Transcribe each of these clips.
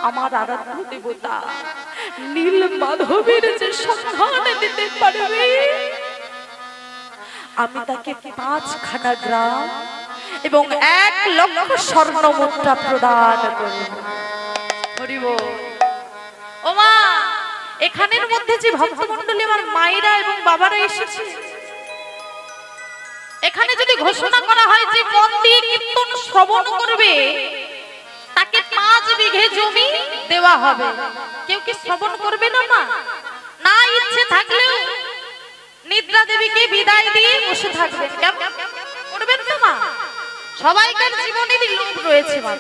আমার আরাধ্য দেবতা নীল মাধবের যে সন্ধান দিতে পারবে, আমি তাকে 5খানা গ্রাম এবং 1 লক্ষ স্বর্ণ মুদ্রা প্রদান করব। হরি বল। ও মা, এখানের মধ্যে যে ভক্তমণ্ডলী আমার মায়েরা এবং বাবারা এসেছে, এখানে যদি ঘোষণা করা হয় যে মন দিয়ে কীর্তন শ্রবণ করবে তাকে 5 বিঘে জমি দেওয়া হবে, কেউ কি শ্রবণ করবে না মা? না ইচ্ছে থাকলেও নিদ্রা দেবীকে বিদায় দিয়ে বসে থাকবেন, কেমন করবেন না মা? সবাইকার জীবনেরই লোভ রয়েছে মা,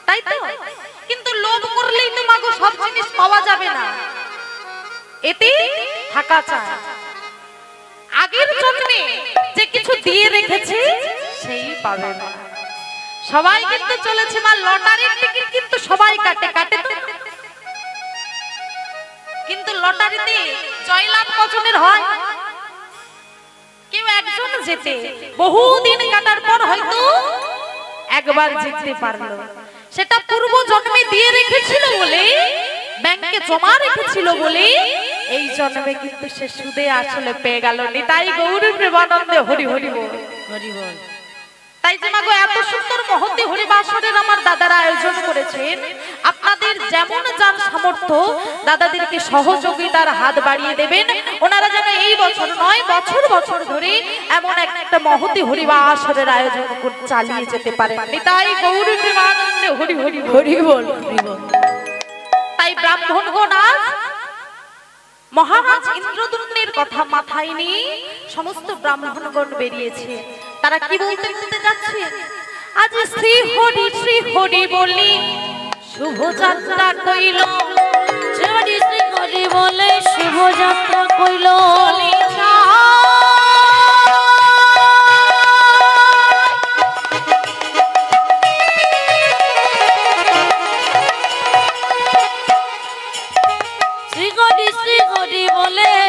তাই তো? কিন্তু লোভ করলেই তো মাগো সব জিনিস পাওয়া যাবে না, এতে থাকা চাই। আগের জন্মে যে কিছু দিয়ে রেখেছে সেই পাবে না। সবাই কিন্তু চলেছে মা, লটারির টিকিট কিন্তু সবাই কাটে, কাটে তো? কিন্তু লটারিতে জয়লাভ কজনের হয়? কেউ একজন জেতে, বহুদিন কাটার পর হয়তো একবার জিততে পারলো। সেটা পূর্ব জন্মে দিয়ে রেখেছিল বলে, ব্যাংকে জমা রেখেছিল বলে এই জন্মে কিন্তু সে সুদে আসলে পেয়ে গেল। নিতাই গৌর প্রেমানন্দে হরি হরি বল, হরি বল। তাই যে মাগো এত সুন্দর মহতি হরিবাসরের আমার দাদারা আয়োজন করেছেন, আপনাদের যেমন যার সামর্থ্য দাদাদেরকে সহযোগিতার হাত বাড়িয়ে দেবেন। ওনারা যেন এই বছর নয়, বছর বছর ধরে এমন একটা মহতি হরিবাসরের আয়োজন চালিয়ে যেতে পারেন। নিতাই গৌর প্রেমানন্দে হরি হরি হরি বল, হরি বল। তাই ব্রাহ্মণগণ আজ মহারাজ ইন্দ্রদ্যুম্নের কথা মাথায় নিয়ে সমস্ত ব্রাহ্মণগণ বেরিয়েছে। তারা কি বলতে বলতে যাচ্ছে? আজ শ্রী হরি বলি শুভ যাত্রা কইল, শ্রী হরি বলে শুভ যাত্রা কইল।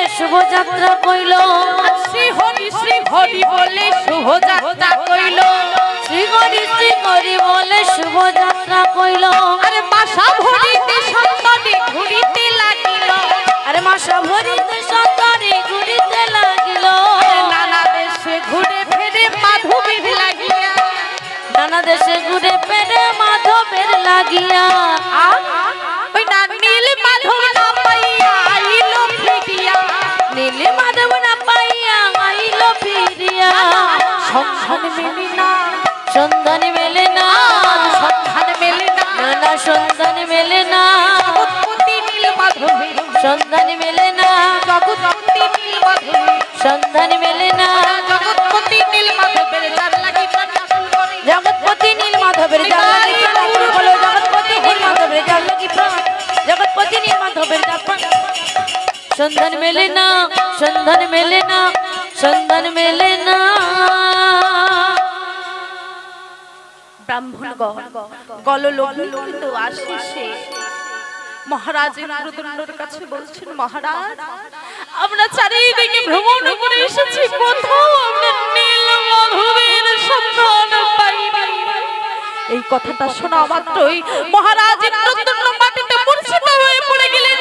শুভযাত্রা কইল, শ্রী হরি বলে শুভযাত্রা কইল, শ্রী হরি বলে শুভযাত্রা কইল। আরে মাসা ভরিতে সন্তানে ঘুরিতে লাগিল, আরে মাসা ভরিতে সন্তানে ঘুরিতে লাগিল। নানা দেশে ঘুরে ফেরে মাধবের লাগিয়া, নানা দেশে ঘুরে ফেরে মাধবের লাগিয়া। ওই না নীল মাধব না পাইয়া আইল ফিরিয়া, নীল মাধব না পাইয়া আইল ফিরিয়া। সন্ধান মেলে না, সন্ধান মেলে না, সন্ধান মেলে না, নানা সন্ধান মেলে না। জগৎপতি নীল মাধবের সন্ধান মেলে না, জগৎপতি নীল মাধবের সন্ধান মেলে না। জগৎপতি নীল মাধবের যার লাগি প্রাণ করে, জগৎপতি নীল মাধবের যার লাগি প্রাণ বলো, জগৎপতি নীল মাধবের যার লাগি প্রাণ, জগৎপতি নীল মাধবের যার প্রাণ। সন্ধান মেলে না, সন্ধান মেলে না, সন্ধান মেলে না। ব্রাহ্মণগণ গলললিত আশিসে মহারাজ ইন্দ্রদ্যুম্নের কাছে বলছেন, মহারাজ আমরা চারিদিকে ভ্রমণ করে এসেছি, কোথাও আমরা নীল মাধবের সন্ধান পাইনি। এই কথাটা শোনা মাত্রই মহারাজ ইন্দ্রদ্যুম্ন মাটিতে মূর্ছিত হয়ে পড়ে গেলেন।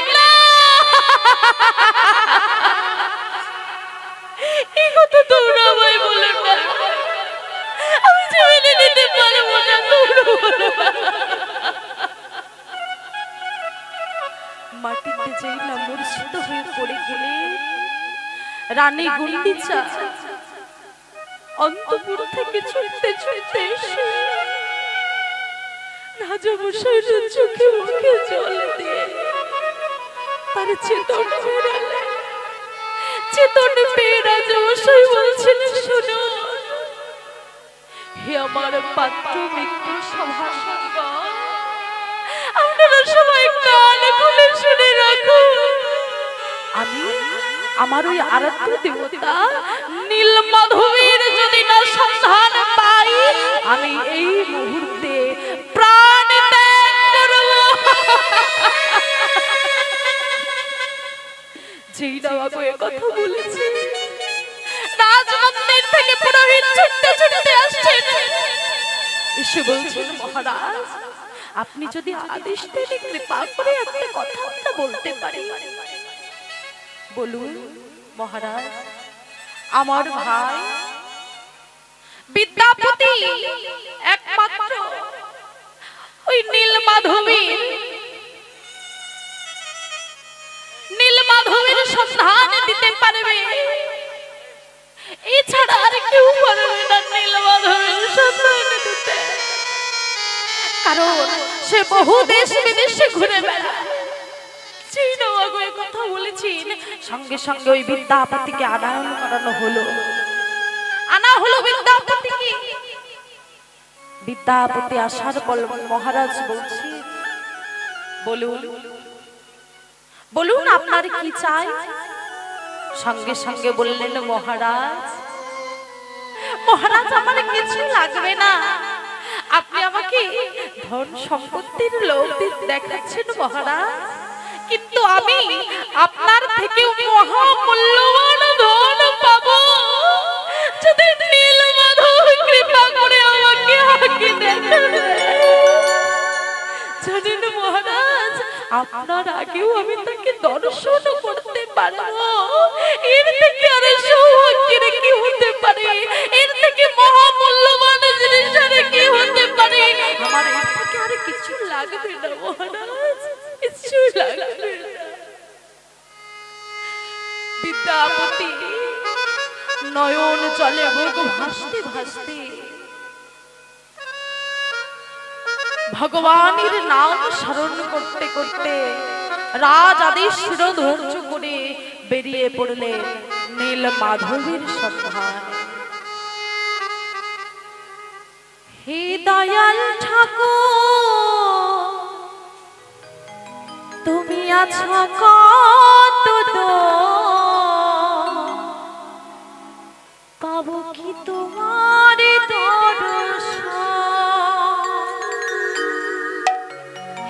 এই কথা তোমরা আমায় বলেন না, আমি যে মেনে নিতে পারবো না। মাটিতে যেই না মূর্ছিত হয়ে পড়ে গেলে রানী গুন্ডিচা অন্তপুর থেকে ছুটতে ছুটতে এসে রাজামশাইয়ের চোখে মুখে জল দিয়ে তার চেতন ফেরালেন। চেতন পেয়ে রাজামশাই বলছেন, শোনো হে আমার পাত্র মিত্র সভাসদগণ, আপনারা সবাই কান খুলে শুনে রাখুন। আমি আমার ওই আরাধ্য দেবতা নীল মাধবের যদি না সন্ধান পাই, আমি এই মুহূর্তে প্রাণ ত্যাগ করব। যেই না বাবু এ কথা বলেছে, রাজমন্দির থেকে পুরোহিত ছুটতে ছুটতে আসছেন, এসে বলছেন, মহারাজ আপনি যদি আদেশ দেন কৃপা করে একটা কথা আমরা বলতে পারি। বলুন মহারাজ। আমার ভাই বিদ্যাপতি একমাত্র ওই নীলমাধবের সন্ধান দিতে পারবে, এছাড়া আর কেউ পারবে না নীলমাধবের সন্ধান দিতে। কারণ সে বহু দেশ বিদেশে ঘুরে বেড়ায়। কথা বলেছেন, সঙ্গে সঙ্গে ওই বিদ্যাপতিকে আনা হলো বিদ্যাপতিকে। বিদ্যাপতি আসার পর মহারাজ বলছি, বলুন বলুন আপনার কি চাই? সঙ্গে সঙ্গে বললেন মহারাজ, মহারাজ আমার কিছু লাগবে না, আপনি আমাকে ধন সম্পত্তির লোভ দেখাচ্ছেন মহারাজ, কিন্তু আমি আপনার থেকে মহামূল্যবান ধন পাবো যদি নীলমাধব কৃপা করে আমাকে হাঁকি দেন। জানেন মহারাজ, আপনার আগেও আমি তাকে দর্শন করতে পারবো। এর থেকে আর সৌভাগ্যের কি হতে পারে? এর থেকে মহামূল্যবান জিনিস আর কি হতে পারে? আমার এর থেকে আর কিছু লাগবে না মহারাজ, কিছু লাগবে না। বিদ্যাপতি নয়ন জলে বুক ভাসতে ভাসতে ভগবানের নাম স্মরণ করতে করতে রাজ আদেশ শিরোধার্য করে বেরিয়ে পড়লেন নীলমাধবের সন্ধান। হে দয়াল ঠাকুর, তুমি আছো কত দূর, পাবো কি তোমার দর্শন?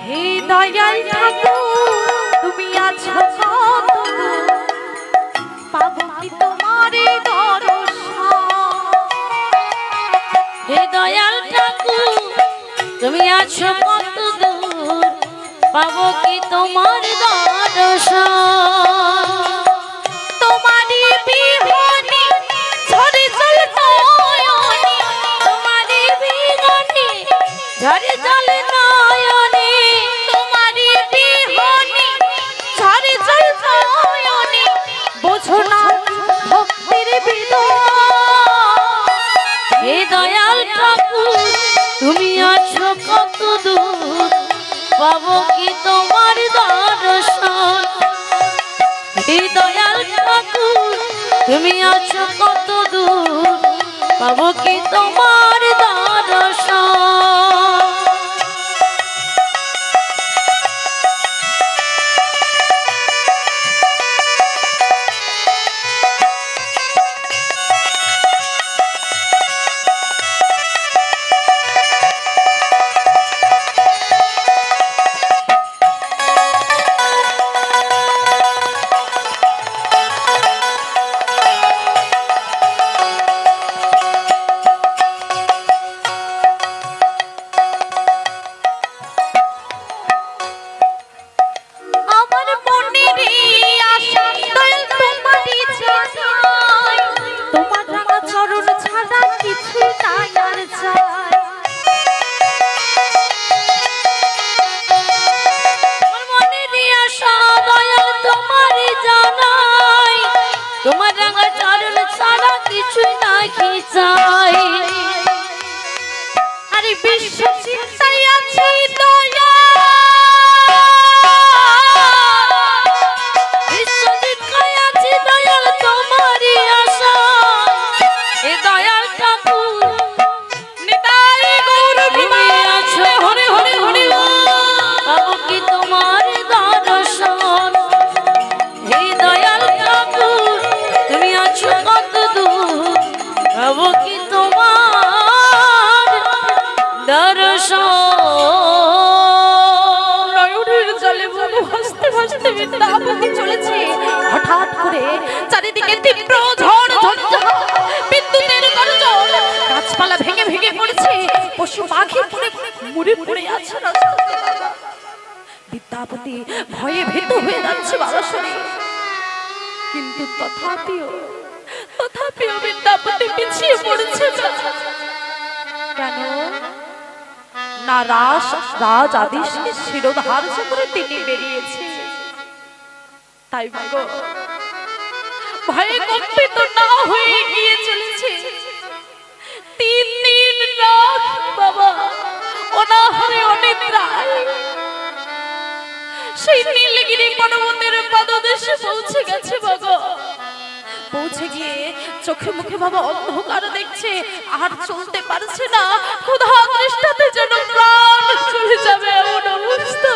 হে দয়াল ঠাকুর, তুমি আছো কত দূর, পাবো কি তোমার দর্শন? হে দয়াল ঠাকুর, তুমি আছো কত দূর, পাবো কি তোমার দর্শন? তোমারি বিহনে ঝরে জল নয়নে, তোমারি বিহনে ঝরে জল নয়নে, তোমারি বিহনে ঝরে জল নয়নে, বোঝো না ভক্তির বিদন। হে দয়াল ঠাকুর, তুমি আছো কত দূর, পাবো কি তোমার দর্শন? হে দয়াল ঠাকুর, তুমি আছো কত দূর, পাবো কি তোমার দর্শন? আমার মনের আশা দয়াল তোমারই জানাই, তোমার রাঙা চরণ ছাড়া কিছু নাই আর চাই। আমার মনের আশা দয়াল তোমারই জানাই, তোমার রাঙা চরণ ছাড়া কিছু নাকি চাই। আরে বিশ্ব চিন্তায় আছি দয়া, বিশ্বজিৎকায় আছি দয়াল তোমারই আশা। হে দয়াল ঠাকুর, নিতাই গৌর তুমি আছো হরে হরে হরে পাবো কি তোমার দর্শন? হে দয়াল ঠাকুর, তুমি আছো কত দূর, পাবো কি তোমার দর্শন? নয়নের জলে বুক ভাসতে ভাসতে বিদ্যাপতি চলেছে। হঠাৎ করে চারিদিকে তীব্র ঝড় ঝঞ্ঝা, বিদ্যুতের গর্জন, গাছপালা ভেঙে ভেঙে পড়ছে, পশু পাখি পুরে মুড়ে পড়ে আছে রাস্তাতে বাবা। বিদ্যাপতি ভয়ে ভীত হয়ে যাচ্ছে বাবা শরীর, কিন্তু তথাপিও বিদ্যাপতি পিছিয়ে পড়ছে না। কেন না, রাজ আদেশকে শিরোধার্য করে তিনি বেরিয়েছে। তাই গো ভয়ে কম্পিত না হয়ে গিয়ে চলেছে। 3 দিন রাত বাবা অনাহারে অনিদ্রায় সেই নীলগিরি পর্বতের পাদদেশে পৌঁছে গেছে বাবা। পৌঁছে গিয়ে চোখে মুখে বাবা অন্ধকার দেখছে, আর চলতে পারছে না। ক্ষুধা তৃষ্ণাতে যেন প্রাণ চলে যাবে এমন অবস্থা।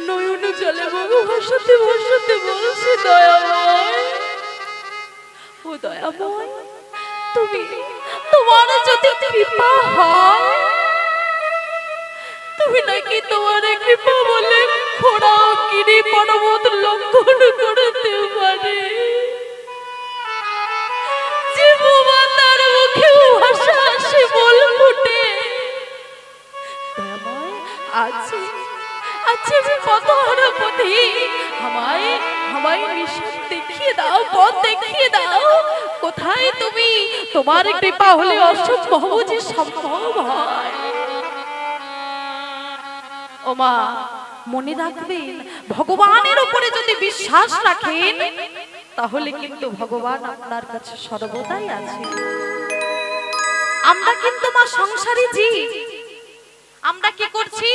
নয়ন জলে বাবা ভাসাতে ভাসাতে বলছে, দয়াময় ও দয়াময়, তোমার যদি কৃপা হয়, তুমি নাকি তোমার কৃপা বলে খোড়া গিরি পর্বত লঙ্ঘন করতে পারে। যে বাবা তার মুখে ভাষা আসে বল ফুটে, দয়াময় আছে আমি পথহারা পথি, আমায় নিশান দেখিয়ে দাও, পথ দেখিয়ে দাও। কোথায় তুমি? তোমার কৃপা হলে অসম্ভব যে সম্ভব হয়। ওমা মনে রাখবেন, ভগবানের উপরে যদি বিশ্বাস রাখেন তাহলে কিন্তু ভগবান আপনার কাছে সর্বদাই আছে। আমরা কিন্তু মা সংসারী জীব, আমরা কি করছি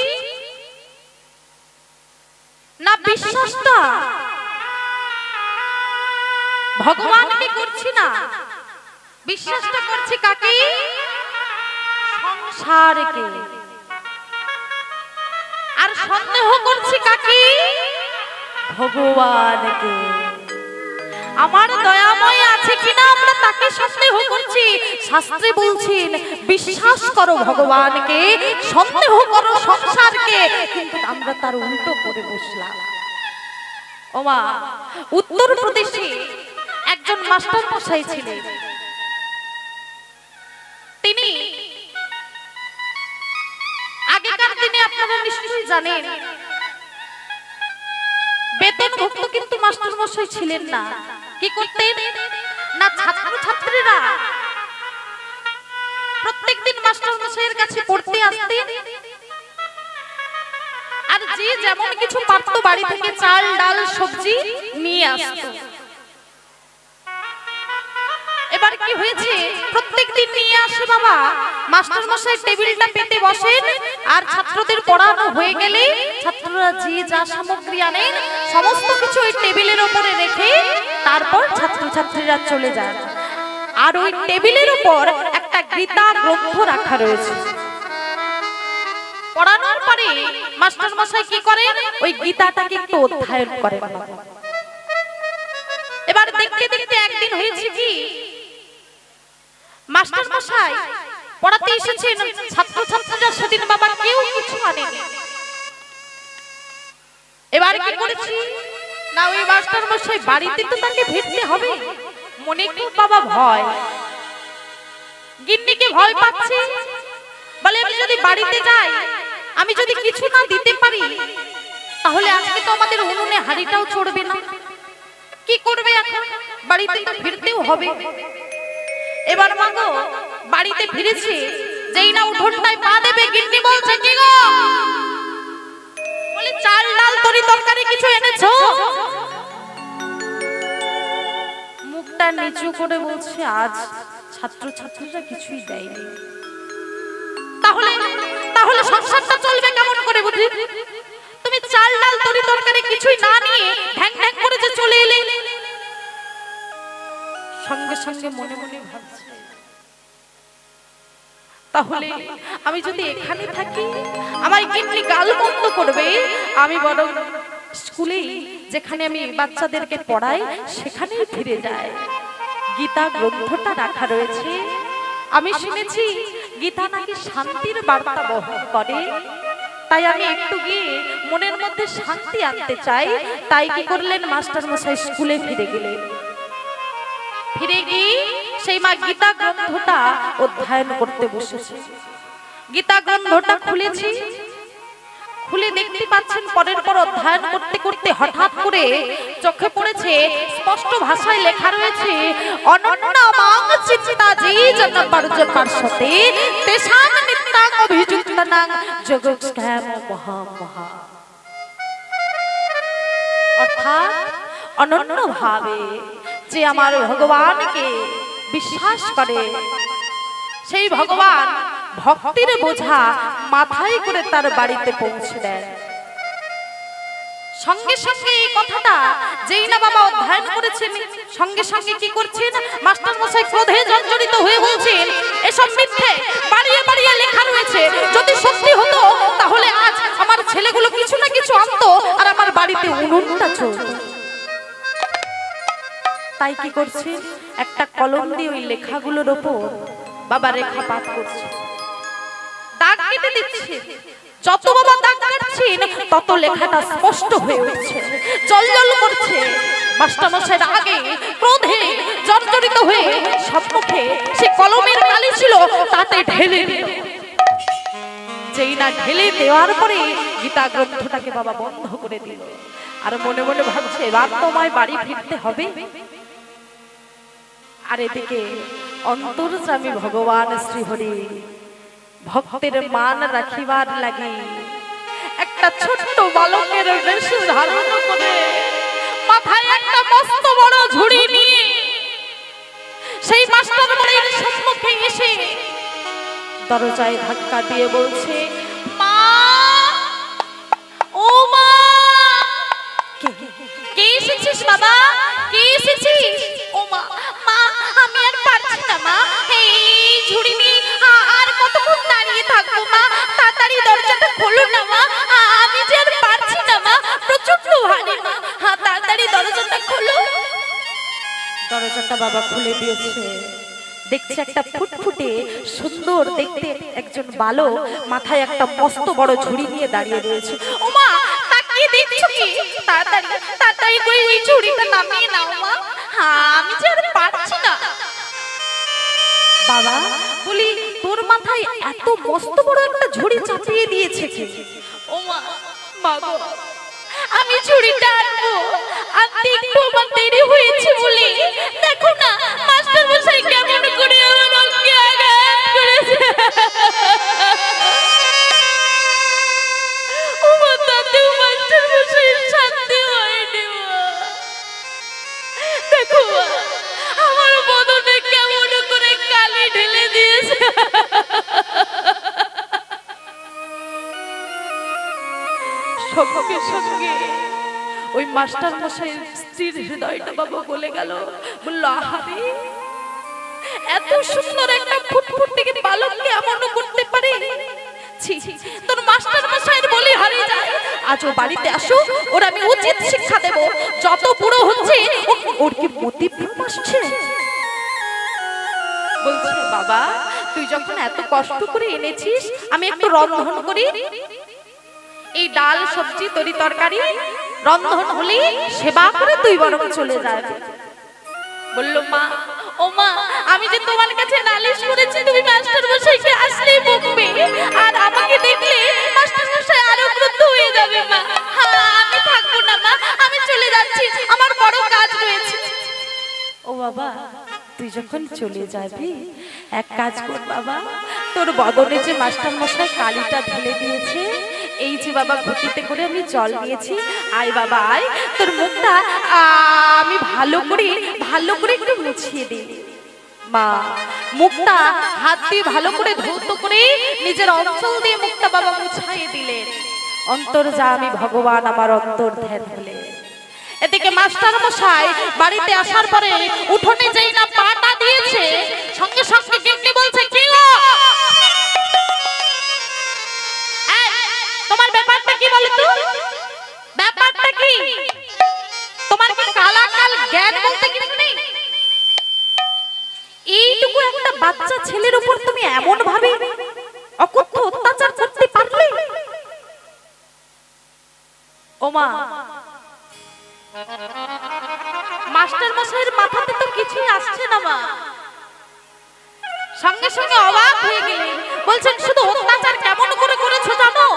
না, বিশ্বাসটা ভগবানকে করছি না, বিশ্বাসটা করছি কাকে? সংসারকে। আর সন্দেহ করছি কাকে? ভগবানকে। আমার দয়াময় আছে কিনা আমরা তাকে সন্দেহ করছি। শাস্ত্রে বলছেন বিশ্বাস করো ভগবানকে, সন্দেহ করো সংসারকে, কিন্তু আমরা তার উল্টো করে বসলাম। ওমা উত্তর প্রদেশে একজন মাস্টার মশাই ছিলেন। তিনি আগেকার দিনে আপনারা নিশ্চয়ই জানেন বেতনভুক্ত কিন্তু মাস্টার মশাই ছিলেন না। কি করতেন না, ছাত্র ছাত্রীরা প্রত্যেকদিন মাস্টার মশাইয়ের কাছে পড়তে আসতেন, আর যে যেমন কিছু পারত বাড়ি থেকে চাল ডাল সবজি নিয়ে আসতো। এবার কি হয়েছে, প্রত্যেকদিন নিয়ে আসে বাবা, মাস্টার মশাই টেবিলটা পেতে বসেন, আর ছাত্রদের পড়ানো হয়ে গেলে ছাত্ররা যে যা সামগ্রী আনেন সমস্ত কিছু ওই টেবিলের উপরে রেখে তারপর ছাত্রছাত্রীরা চলে যান। আর ওই টেবিলের উপর একটা গীতা গ্রন্থ রাখা রয়েছে। পড়ানোর পরে মাস্টার মশাই কি করেন, ওই গীতাটাকে একটু অধ্যয়ন করেন। এবার দেখতে দেখতে একদিন হয়েছে কি, মাস্টার মশাই পড়াতে এসেছেন, ছাত্রছাত্রীরা সেদিন বাবা কেউ কিছু আনেনি। এবার কি করেছি না, ওই মাস্টার মশাই বাড়িতে তো তাকে ফিরতে হবে, মনে খুব বাবা ভয়, গিন্নিকে ভয় পাচ্ছে। বলে আমি যদি বাড়িতে যাই, আমি যদি কিছু না দিতে পারি, তাহলে আজকে তো আমাদের উনুনে হাঁড়িটাও চড়বে না। কি করবে এখন, বাড়িতে তো ফিরতেও হবে। এবার মাগো বাড়িতে ফিরেছে, যেই না উঠোনটায় পা দেবে, গিন্নি বলছে কি গো, বলে চাল ডাল তরি তরকারি কিছু এনেছো? মুখটা নিচু করে বলছে আজ ছাত্রছাত্রীরা কিছুই দেয়নি। তাহলে সংসারটা চলবে কেমন করে বুঝি? তুমি চাল ডাল তরি তরকারি কিছুই না নিয়ে ঢ্যাং ঢ্যাং করে যে চলে এলে। সঙ্গে সঙ্গে মনে মনে ভাবছে, তাহলে আমি যদি এখানে থাকি আমার গিন্নি গাল বন্ধ করবে, আমি বরং স্কুলে যেখানে আমি বাচ্চাদেরকে পড়াই সেখানেই ফিরে যাই। গীতা গ্রন্থটা রাখা রয়েছে, আমি শুনেছি গীতা নাকি শান্তির বার্তা বহন করে, তাই আমি একটু গিয়ে মনের মধ্যে শান্তি আনতে চাই। তাই কি করলেন, মাস্টার মশাই স্কুলে ফিরে গেলেন। ফিরে গিয়ে সেই মা গীতা গ্রন্থটা অধ্যয়ন করতে বসেছে। গীতা গ্রন্থটা খুলেছি, খুলে দেখতে পাচ্ছেন পরের পর অধ্যয়ন করতে করতে হঠাৎ করে চোখে পড়েছে স্পষ্ট ভাষায় লেখা রয়েছে অনন্যমাং চিত্তাজি জনপর্য পার্শ্বতে তেষাং নিত্যাং অভিযুক্তানাং জগৎস্ক্যাম মহা মহা। অর্থাৎ অনন্য ভাবে যে আমার ভগবানকে বিশ্বাস করে সেই ভগবান ভক্তির বোঝা মাথায় করে তার বাড়িতে পৌঁছে দেন। সঙ্গে সঙ্গে এই কথাটা যেই না বাবা অধ্যয়ন করেছেন, সঙ্গে সঙ্গে কি করছেন, মাস্টার মশাই ক্রোধে জর্জরিত হয়ে বলছেন এসব মিথ্যে, বাড়িয়ে বাড়িয়ে লেখা রয়েছে, যদি সত্যি হতো তাহলে আজ আমার ছেলেগুলো কিছু না কিছু আনতো আর আমার বাড়িতে উনুনটা চলতো। তাই কি করছে, একটা কলম দিয়ে ওই লেখাগুলোর ওপর বাবা রেখাপাত করছে, দাগ কেটে দিচ্ছে। যত বাবা দাগ কাটছেন তত লেখাটা স্পষ্ট হয়ে উঠছে, জলজল করছে। মাস্টার মশাইয়ের আগে ক্রোধে জর্জরিত হয়ে সম্মুখে সে কলমের কালি ছিল তাতে ঢেলে দিল। যেই না ঢেলে দেওয়ার পরে গীতা গ্রন্থটাকে বাবা বন্ধ করে দিল। আর মনে মনে ভাবছে রাত তোমায় বাড়ি ফিরতে হবে। আর এদিকে অন্তর্যামী ভগবান শ্রীহরি ভক্তের মান রাখিবার লাগি একটা ছোট্ট বালকের বেশ ধারণ করে মাথায় একটা মস্ত বড় ঝুড়ি নিয়ে সেই মাস্টার বাড়ির সম্মুখে এসে দরজায় ধাক্কা দিয়ে বলছে, মা, ও মা। কে এসেছিস বাবা, কে এসেছিস? ও মা, মা আমি আর পারছি না মা, এই ঝুড়ি নিয়ে আর কতক্ষণ দাঁড়িয়ে থাকবো মা, তাড়াতাড়ি দরজাটা খোলো না মা, আমি যে আর পারছি না মা, প্রচন্ড ভারী মা, তাড়াতাড়ি দরজাটা খোলো। দরজাটা বাবা খুলে দিয়েছে। দেখছে একটা ফুটফুটে সুন্দর দেখতে একজন বালক মাথায় একটা মস্ত বড় ঝুড়ি নিয়ে দাঁড়িয়ে রয়েছে। ও মা, তাকিয়ে দেখছো কি? তাড়াতাড়ি তাড়াতাড়ি করে এই ঝুড়িটা নামিয়ে নাও মা, আমি যে আর পারছি না। বাবা বলি, তোর মাথায় এত মস্ত বড় একটা ঝুড়ি চাপিয়ে দিয়েছে কি? ও মা, মা গো, আমি ঝুড়িটা আনবো, আনতে একটু আমার দেরি হয়েছে বলে দেখো না মাস্টার মশাই কেমন করে আমার অঙ্গে আঘাত করেছে। ও মা, তাতেও মাস্টার মশাইয়ের শান্তি হয়নি মা। দেখো আমার বদনে কেমন করে কালি ঢেলে দিয়েছে। সঙ্গে সঙ্গে ওই মাস্টার মশাইয়ের স্ত্রীর হৃদয়টা বাবা গলে গেল। বলল, আহারে, এত সুন্দর একটা ফুটফুটে বালককে এমন করতে পারে? ছি, তোর মাস্টার মশাইয়ের বলি হারিয়ে যায়। আজ ও বাড়িতে আসো, ওর আমি উচিত শিক্ষা দেব। যত বুড়ো হচ্ছে ওর কি মতিভ্রম আসছে। বলছে, বাবা তুই যখন এত কষ্ট করে এনেছিস, আমি একটু রন্ধন করি। এই ডাল সবজি তরি তরকারি রন্ধন হলে সেবা করে তুই বরং চলে যাবি। বলল, মা, ও মা, আমি যে তোমার কাছে নালিশ করেছি তুমি মাস্টার মশাইকে আসলেই বকবে, আর আমাকে দেখলে মাস্টার মশাই আরো ক্রুদ্ধ হয়ে যাবে মা। আমি থাকবো না মা, আমি চলে যাচ্ছি, আমার বড় কাজ রয়েছে। ও বাবা, তুই যখন চলে যাবি এক কাজ কর বাবা, তোর বদনে যে মাস্টার মশাই কালিটা ঢেলে দিয়েছে, এই যে বাবা ঘটিতে করে আমি জল নিয়েছি, আয় বাবা আয়, তোর মুখটা আমি ভালো করে একটু মুছিয়ে দিই। মা মুখটা হাত দিয়ে ভালো করে ধৌত করে নিজের অঞ্চল দিয়ে মুখটা বাবা মুছাইয়ে দিলেন। অন্তর্যামী ভগবান আমার অন্তর ধ্যান হলেন। এদিকে মাস্টার মশাই বাড়িতে আসার পরে উঠোনে যেই না পাটা দিয়েছে, সঙ্গে সঙ্গে গিন্নি বলছে, কি গো, তোমার ব্যাপারটা কি বলো তো? ব্যাপারটা কি? তোমার কি কালাকাল জ্ঞান বলতে কিছু নেই? এইটুকু একটা বাচ্চা ছেলের উপর তুমি এমন ভাবে অকথ্য অত্যাচার করতে পারলে? ও মা, মাস্টার মশাইয়ের মাথাতে তো কিছুই আসছে না মা। সঙ্গে সঙ্গে অবাক হয়ে গেলেন, বলছেন শুধু অত্যাচার কেমন করে করেছো জানো?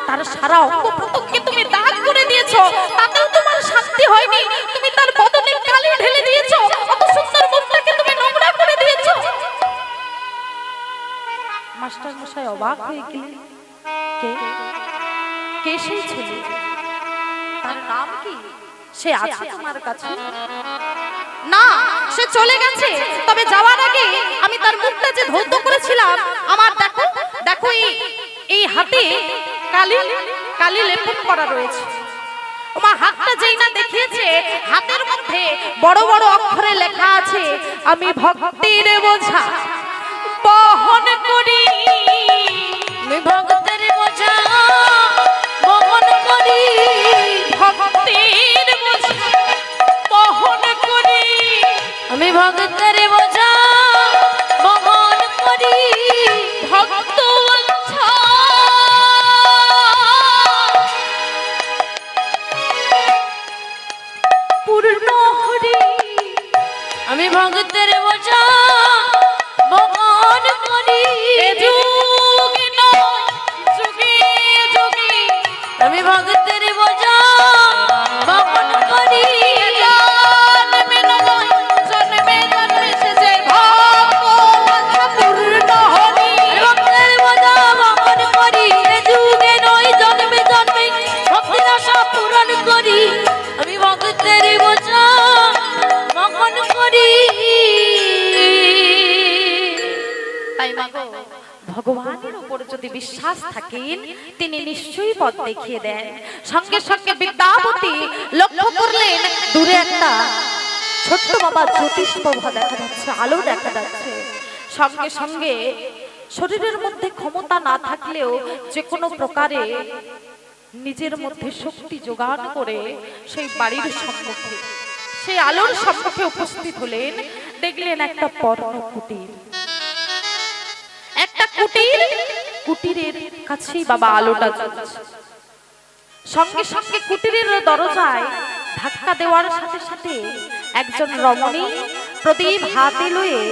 তার সারা অঙ্গ প্রত্যঙ্গে তুমি দাগ করে দিয়েছো, তাতেও তোমার শান্তি হয়নি। তুমি তার বদনে কালি ঢেলে দিয়েছো, অত সুন্দর মুখটাকে তুমি নোংরা করে দিয়েছো। মাস্টার মশাই অবাক হয়ে গেলেন, কে কে সেই ছেলে? তার নাম কি? সে আছে তোমার কাছে? না, সে চলে গেছে। তবে যাওয়ার আগে আমি তার মুখটা যে ধৌত করেছিলাম, আমার দেখো দেখো এই হাতে কালি কালি লেপন করা রয়েছে। আমার হাতটা যেই না দেখিয়েছে, হাতের মধ্যে বড় বড় অক্ষরে লেখা আছে, আমি ভক্তির বোঝা বহন করি। আমি ভক্তের বোঝা বহন করি, ভক্তির বোঝা বহন করি। আমি ভক্তের বোঝা বহন করি। ভক্ত বাঞ্ছা পূর্ণ হরি। আমি ভক্তের বোঝা বহন করি। যুগে নয় যুগে যুগে আমি ভক্তের বোঝা বহন করি। জন্মে নয় জন্মে জন্মে শেষে ভক্ত বাঞ্ছা পূর্ণ হরি। ভক্তের বোঝা বহন করি, এ যুগে নয় জন্মে জন্মে ভক্তির আশা পূরণ করি। আমি ভক্তের বোঝা বহন করি। তাই মাগো, ভগবানের উপর যদি বিশ্বাস থাকেন, তিনি নিশ্চয়ই পথ দেখিয়ে দেন। সঙ্গে সঙ্গে বিদ্যাপতি লক্ষ্য করলেন দূরে একটা ছোট্ট বাবা জ্যোতিষ প্রভা দেখা যাচ্ছে, আলো দেখা যাচ্ছে। সঙ্গে সঙ্গে শরীরের মধ্যে ক্ষমতা না থাকলেও যে কোনো প্রকারে নিজের মধ্যে শক্তি জোগাড় করে সেই বাড়ির সম্মুখে, সেই আলোর সম্মুখে উপস্থিত হলেন। দেখলেন একটা পর্ণ কুটির, একটা কুটির, কুটিরের কাছেই বাবা আলোটা জ্বলছে। সঙ্গে সঙ্গে কুটিরের দরজায় ধাক্কা দেওয়ার সাথে সাথে একজন রমণী প্রদীপ হাতে লয়ে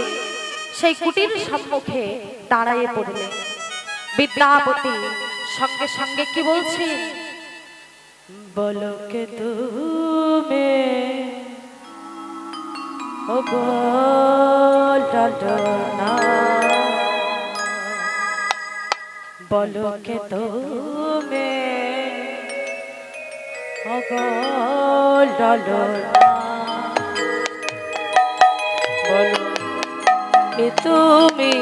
সেই কুটির সম্মুখে দাঁড়ায়ে পড়লেন। বিদ্যাপতি সঙ্গে সঙ্গে কি বলছেন? বলো কে তুমি ও গো লালনা, বলো কে তুমি ও গো লালনা, বলো কে তুমি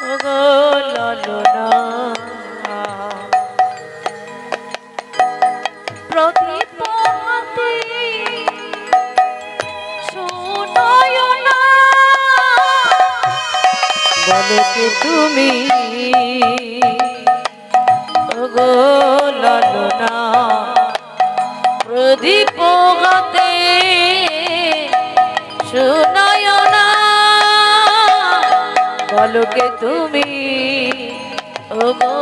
ও গো লালনা। প্রদীপ হাতে সুনয়না, বলো কে তুমি ওগো লালনা, প্রদীপ হাতে সুনয়না, বলো কে তুমি ওগো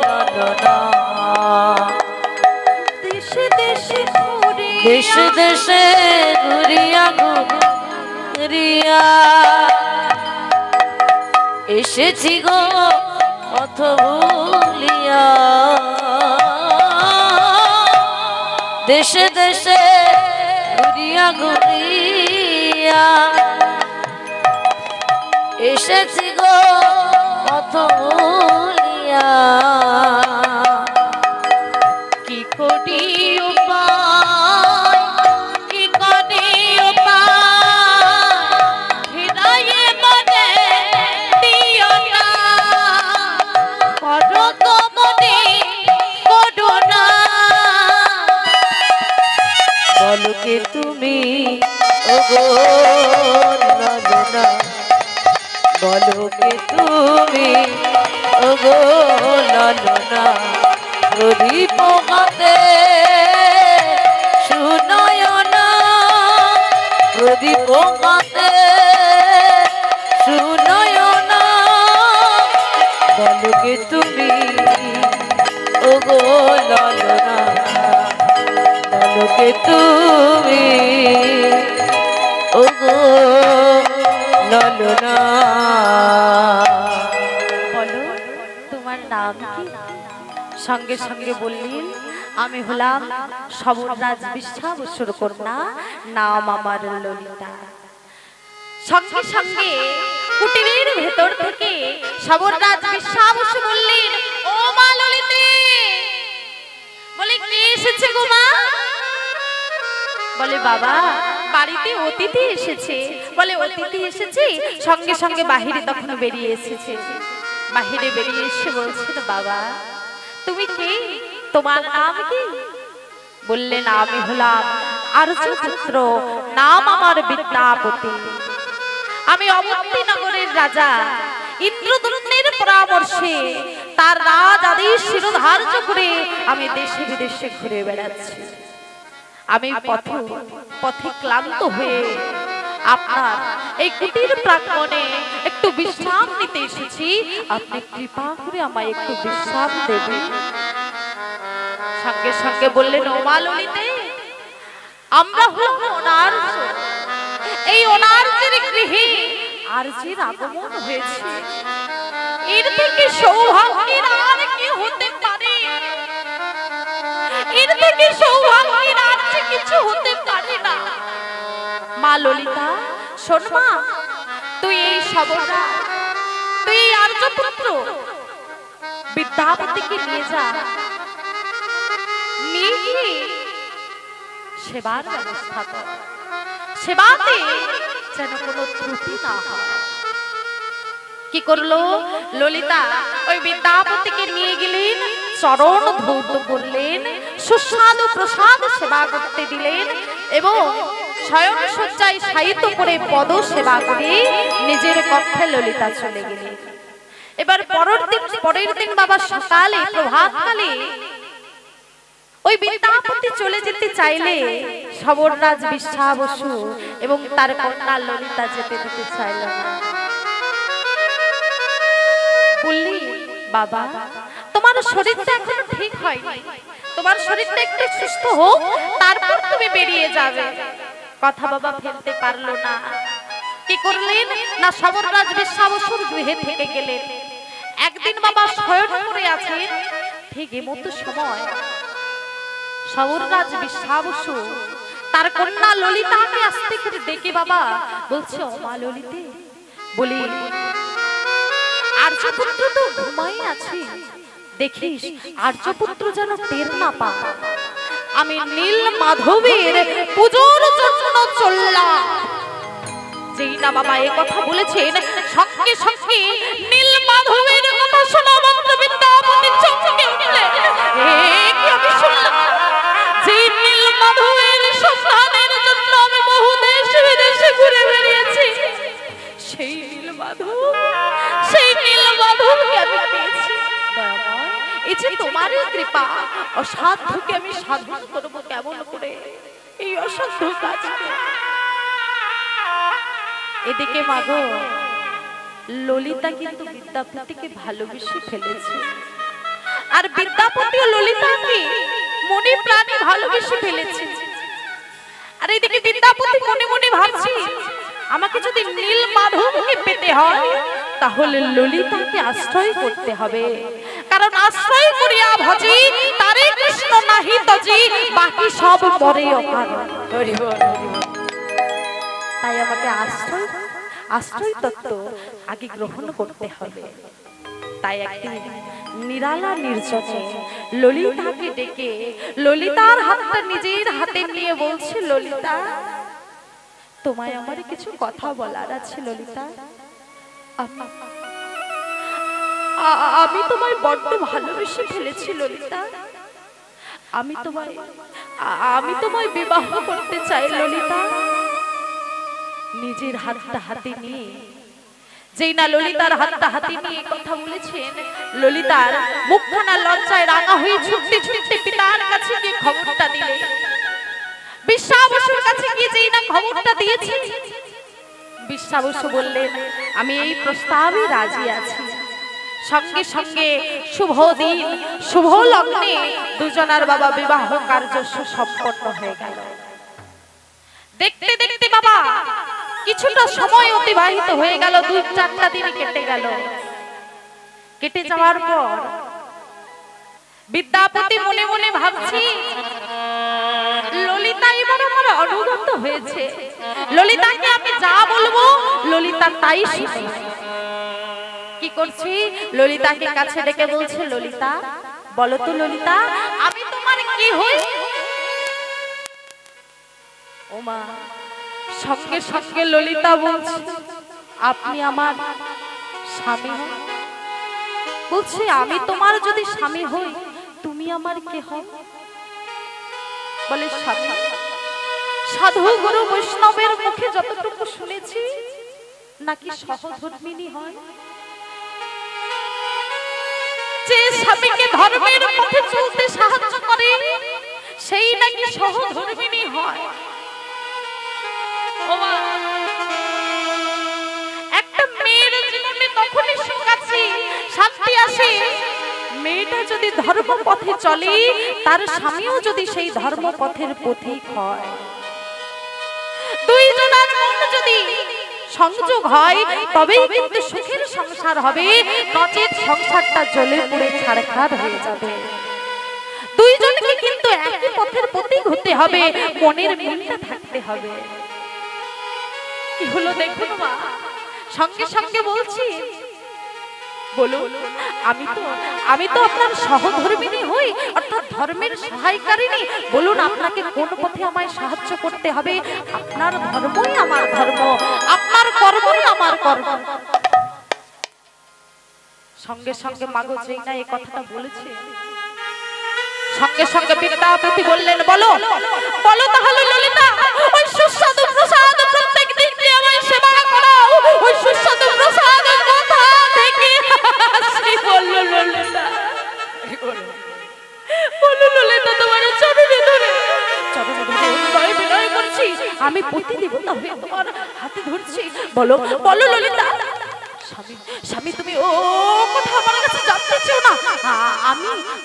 লালনা। দেশে দেশে ঘুরে দেশে দেশে ঘুরিয়া ঘুরিয়া এসেছি গো পথ ভুলিয়া। দেশে দেশে ঘুরিয়া ঘুরিয়া এসেছি গো পথ ভুলিয়া। কি করি উপায়, কি করি উপায়, হৃদয়ে মনে দিও না, করো তো মনে করুণা। বলো কে তুমি ওগো লালনা, বলো কে তুমি ওগো লালনা, প্রদীপ হাতে সুনয়না, প্রদীপ হাতে সুনয়না, বলো কে তুমি ওগো লালনা, বলো কে তুমি ওগো ললনা। বলো তোমার নাম কি? সঙ্গে সঙ্গে বললেন আমি হলাম সবররাজ বিশ্বাবসুর কন্যা, নাম আমার ললিতা। সঙ্গে সঙ্গে কুটিরের ভেতর থেকে সবররাজ বিশ্বাবসু বললেন ও মা ললিতে। বলে কে এসেছে গো মা? বলে বাবা বাড়িতে অতিথি এসেছে। বলে অতিথি এসেছে, সঙ্গে সঙ্গে বাহিরে তখন বেরিয়ে এসেছে। বাহিরে বেরিয়ে এসে বলছেন বাবা তুমি কে, তোমার নাম কি? বললেন আমি হলাম আর্যপুত্র, নাম আমার বিদ্যাপতি। আমি অবন্তী নগরের রাজা ইন্দ্রদূতের পরামর্শে তার রাজ আদেশ শিরোধার্য করে আমি দেশে বিদেশে ঘুরে বেড়াচ্ছি। আমি পথে ক্লান্ত হয়ে আপনার এই কুটির প্রাঙ্গণে একটু বিশ্রাম নিতে এসেছি। আপনি কৃপা করে আমায় একটু বিশ্রাম দেবেন। সঙ্গে সঙ্গে বললেন ও মা ললিতে, আমরা হলাম অনার্য। এই অনার্যের গৃহে আর্যের আগমন হয়েছে। এর থেকে সৌভাগ্যের আর কি হতে পারে? এর থেকে সৌভাগ্যের আর কিছু হতে পারে না। মা ললিতা শোন মা, তুই এই সবররা, তুই এই আর্যপুত্র বিদ্যাপতিকে নিয়ে যা, নিয়ে গিয়ে সেবার ব্যবস্থা কর। সেবাতে যেন কোনো ত্রুটি না হয়। কি করলো ললিতা? ওই বিদ্যাপতিকে নিয়ে গেলেন, চরণ ধৌত করলেন, সুস্বাদু প্রসাদ সেবা করতে দিলেন এবং শয়ন শয্যায় শায়িত করে পদ সেবা করে নিজের কক্ষে ললিতা চলে গেলেন। এবার পরের দিন বাবা সকালে প্রভাতকালে ওই বিদ্যাপতি চলে যেতে চাইলে সবররাজ বিশ্বাবসু এবং তার কন্যা ললিতা যেতে দিতে চাইল না। বললি বাবা তোমার শরীরটা এখনো ঠিক হয়নি, তোমার শরীরটা একটু সুস্থ হোক তারপর তুমি বেরিয়ে যাবে। কথা বাবা ফেলতে পারলো না। কি করলেন না, সবররাজ বিশ্বাবসুর গৃহে থেকে গেলেন। একদিন বাবা শয়ন করে আছেন, ঠিক এমত সময় সবররাজ বিশ্বাবসু তার কন্যা ললিতাকে আস্তে করে ডেকে বাবা বলছে ও মা ললিতে, বলি আর্যপুত্র তো ঘুমাই আছে, দেখিস আর্যপুত্র যেন টের না পায়। আমি নীল মাধবের পূজোর জন্য চললাম। যেই না বাবা এই কথা বলেছেন, সঙ্গে সঙ্গে নীল মাধবের কথা শোনা মাত্র বিদ্যাপতি চমকে উঠলেন। কি আমি শুনলাম যে নীল মাধবের সন্ধানের জন্য আমি বহু দেশ বিদেশে ঘুরে বেরিয়েছি। সেই নীল মাধবকে আমি পেয়েছি। এই যে তোমারই কৃপা, অসাধ্যকে আমি সাধন করব কেমন করে এই অসাধ্য কাজকে। এদিকে মাগো ললিতা কিন্তু বিদ্যাপতিকে ভালোবেসে ফেলেছে, আর বিদ্যাপতিও ললিতাকে মনে প্রাণে ভালোবেসে ফেলেছে। আর এদিকে বিদ্যাপতি মনে মনে ভাবছে আমাকে যদি নীল মাধবকে পেতে হয় তাহলে ললিতাকে আশ্রয় করতে হবে, কারণ আশ্রয় করিয়া ভজি তারে কৃষ্ণ নাহি তজি, বাকি সব পরে অকারণ। তাই আমাকে আশ্রয় তত্ত্ব আগে গ্রহণ করতে হবে। তাই একদিন নিরালা নির্জনে ললিতাকে ডেকে ললিতার হাতটা নিজের হাতে নিয়ে বলছে, ললিতা তোমায় আমার কিছু কথা বলার আছে ললিতা। আমি তোমায় বড্ড ভালোবেসে ফেলেছি ললিতা। আমি তোমায় বিবাহ করতে চাই ললিতা। নিজের হাতটা হাতে নিয়ে যেই না ললিতার হাতটা হাতে নিয়ে কথা বলেছেন, ললিতার মুখখানা লজ্জায় রাঙা হয়ে ছুটতে ছুটতে পিতার কাছে গিয়ে খবরটা দিলে। বিশ্বাবসুর কাছে গিয়ে যেই না খবরটা দিয়েছে, বিশ্বাবসু বললেন আমি এই প্রস্তাবে রাজি আছি। সঙ্গে সঙ্গে শুভ দিন শুভ লগ্নে দুজনার বাবা বিবাহ কার্য সুসম্পন্ন হয়ে গেল। দেখতে দেখতে বাবা কিছুটা সময় অতিবাহিত হয়ে গেল, 2-4টা দিন কেটে গেল। কেটে যাওয়ার পর বিদ্যাপতি মনে মনে ভাবছি, ললিতা এবার আমার অনুগত হয়েছে, ললিতাকে আমি যা বলবো ললিতা তাই শুনবে। কি করছি, ললিতাকে কাছে ডেকে বলছে, ললিতা বলো তো ললিতা, আমি তোমার কি হই? ওমা, সঙ্গে সঙ্গে ললিতা বলছে, আপনি আমার স্বামী হন। বলছে, আমি তোমার যদি স্বামী হই তুমি আমার কে হও? বলে, স্বামী সাধু গুরু বৈষ্ণবের মুখে যতটুকু শুনেছি নাকি সহধর্মিণী হয়, যে স্বামীকে ধর্মের পথে চলতে সাহায্য করে সেই নাকি সহধর্মিণী হয়। ওমা, একটা মেয়ের জীবনে তখনই সুখ আছে, শান্তি আসে, মেয়েটা যদি ধর্ম পথে চলে, তার স্বামীও যদি সেই ধর্ম পথের পথিক হয়, দুইজনের মধ্যে যদি সংযোগ হয় তবেই কিন্তু সুখের সংসার হবে, নচেত সংসারটা জ্বলে পুড়ে ছারখার হয়ে যাবে। দুইজনকে কিন্তু একই পথের পথিক হতে হবে, মনের মিলটা থাকতে হবে। কি হলো দেখুন মা, সঙ্গে সঙ্গে বলছি, বলো, আমি তো আপনার সহধর্মিণী হই, অর্থাৎ ধর্মের সহায়কারিণী। বলুন আপনাকে কোন পথে আমায় সাহায্য করতে হবে? আপনার ধর্মই আমার ধর্ম, আপনার কর্মই আমার কর্ম। সঙ্গে সঙ্গে মাগো যেই না এই কথাটা বলেছে, সঙ্গে সঙ্গে বিদ্যাপতি বললেন, বলো বলো তাহলে ললিতা, ওই সুস্বাদু প্রসাদ প্রত্যেক দিন যে আমায় সেবা করাও, ওই সুস্বাদু প্রসাদ কোথা থেকে আসে? বললো ললিতা, বললো ললিতা, তোমার চরণে ধরে বিনয় বিনয় করছি, আমি পতি দেবতা হয়ে তোমার হাতে ধরছি। বলো বলো ললিতা, স্বামী তুমি ও কথা আমার কাছে জানতে চাও না?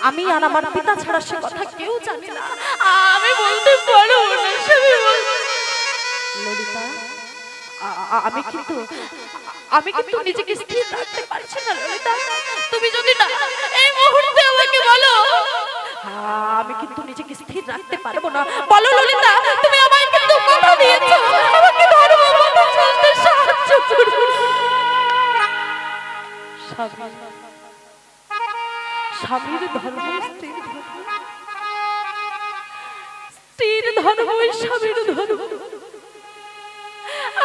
আমি আর আমার পিতা ছাড়া সে কথা কেউ জানে না, আমি বলতে পারবো না। ললিতা, আমি কিন্তু নিজেকে স্থির রাখতে পারছি না ললিতা, তুমি যদি না এই মুহূর্তে আমাকে বলো, আমি কিন্তু নিজেকে স্থির রাখতে পারবো না। বলো ললিতা, তুমি আমায় কিন্তু কথা দিয়েছো, আমাকে ধর্ম পথে চলতে সাহায্য করবে। স্বামীর ধর্ম স্ত্রীর ধর্ম, স্ত্রীর ধর্ম স্বামীর ধর্ম।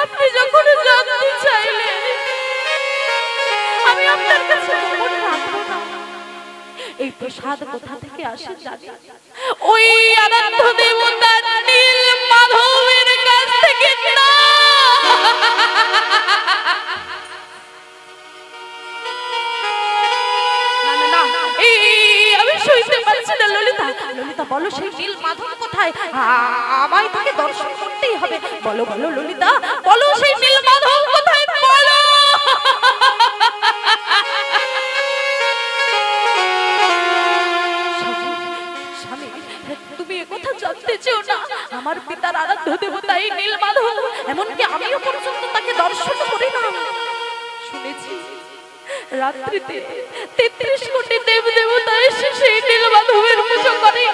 আপনি যখন জানতে চাইলেন, আমি আপনার কাছে গোপন রাখবো না। এই প্রসাদ কোথা থেকে আসে জানি? ওই আনন্দ দেবতার নীল মাধবের কাছ থেকে না। আমি সইতে পারছি না ললিতা, ললিতা বলো সেই নীল মাধব কোথায়? আমায় তাকে দর্শন করতেই হবে। বলো বলো ললিতা, বলো সেই নীল মাধব কোথায়? বলো। স্বামী, তুমি একথা জানতে চেও না, আমার পিতার আরাধ্য দেবতা এই নীল মাধব, এমনকি আমিও পর্যন্ত তাকে দর্শন করি না। শুনেছি রাত্রিতে 33 কোটি দেব দেবতা এসে সেই নীল মাধবের পুজো করে,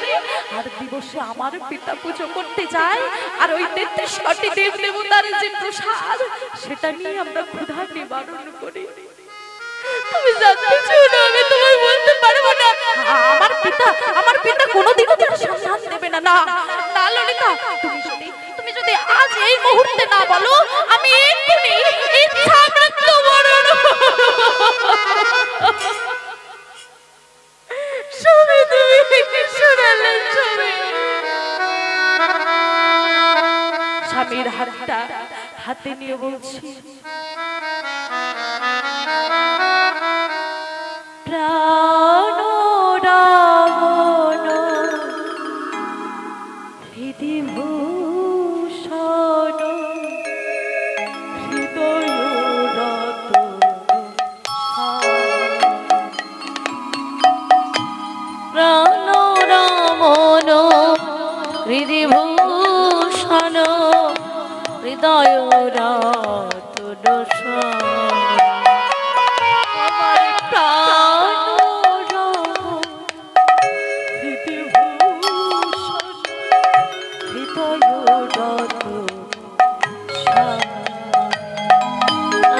আর দিবসে আমার পিতা পুজো করতে যায়, আর ওই 33 কোটি দেব দেবতার যে প্রসাদ সেটা নিয়ে আমরা ক্ষুধা নিবারণ করি। তুমি জানতে চাও না, আমি তোমায় বলতে পারবো না। আমার পিতা কোনোদিনও তোমার সন্ধান দেবে না। না না ললিতা, তুমি যদি আজ এই মুহূর্তে না বলো, আমি এক্ষুনি ইচ্ছা মৃত্যুবরণ। স্বামী, তুমি কি শোনালেন? স্বামীর হাতটা হাতে নিয়ে বলছি, প্রাণ রাবণ বিধিভূষণ হৃদয় রতন, প্রাণ রামন হৃদিভূষণ হৃদয় রতন স্বামী আমার প্রাণ হৃদয় রতন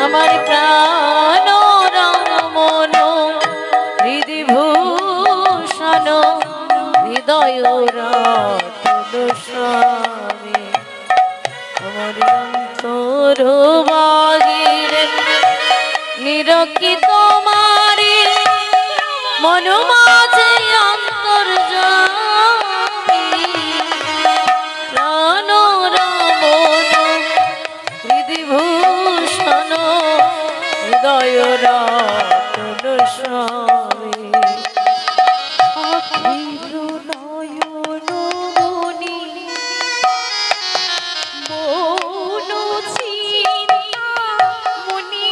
আমার প্রাণ মন হৃদিভূষণ হৃদয় রতন স্বামী আমার অন্তর বাহিরে নিরকিত মারি মন মাঝে অন্তর প্রাণ রমন হৃদিভূষণ হৃদয় রতন স্বামী অখিল নয়ন মণি মন চিন্তামণি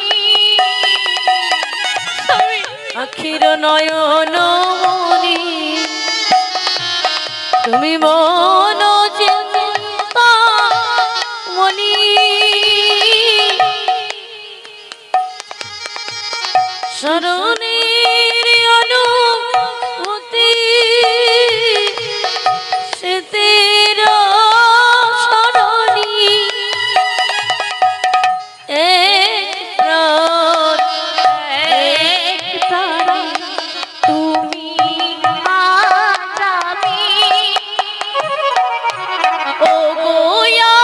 অখিল নয়ন মণি তুমি মন চিন্তামণি শরণের অনুভূতি সে তেরা শরণী এক প্রাণ তুমি আজ আমি ও গোয়া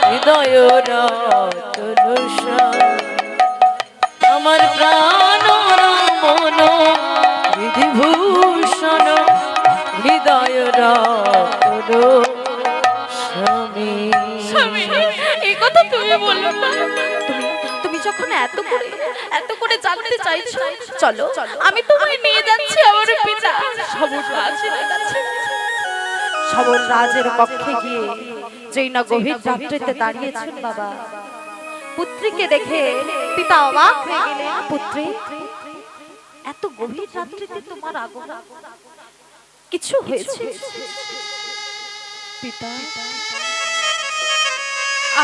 হৃদয় রতন আমার প্রাণ মন বিধিভূষণ হৃদয় রতন স্বামী এই কথা তুমি বললো না। তুমি তুমি যখন এত করে জানতে চাইছো, চলো আমি তোমায় নিয়ে যাচ্ছি আমার পিতা সবর রাজের কাছে। সবর রাজের কক্ষে গিয়ে যেই না গভীর রাত্রিতে দাঁড়িয়েছেন বাবা, পুত্রীকে দেখে পিতা অবাক হয়ে গেলেন। পুত্রী, এত গভীর রাত্রিতে তোমার আগমন, কিছু হয়েছে? পিতা,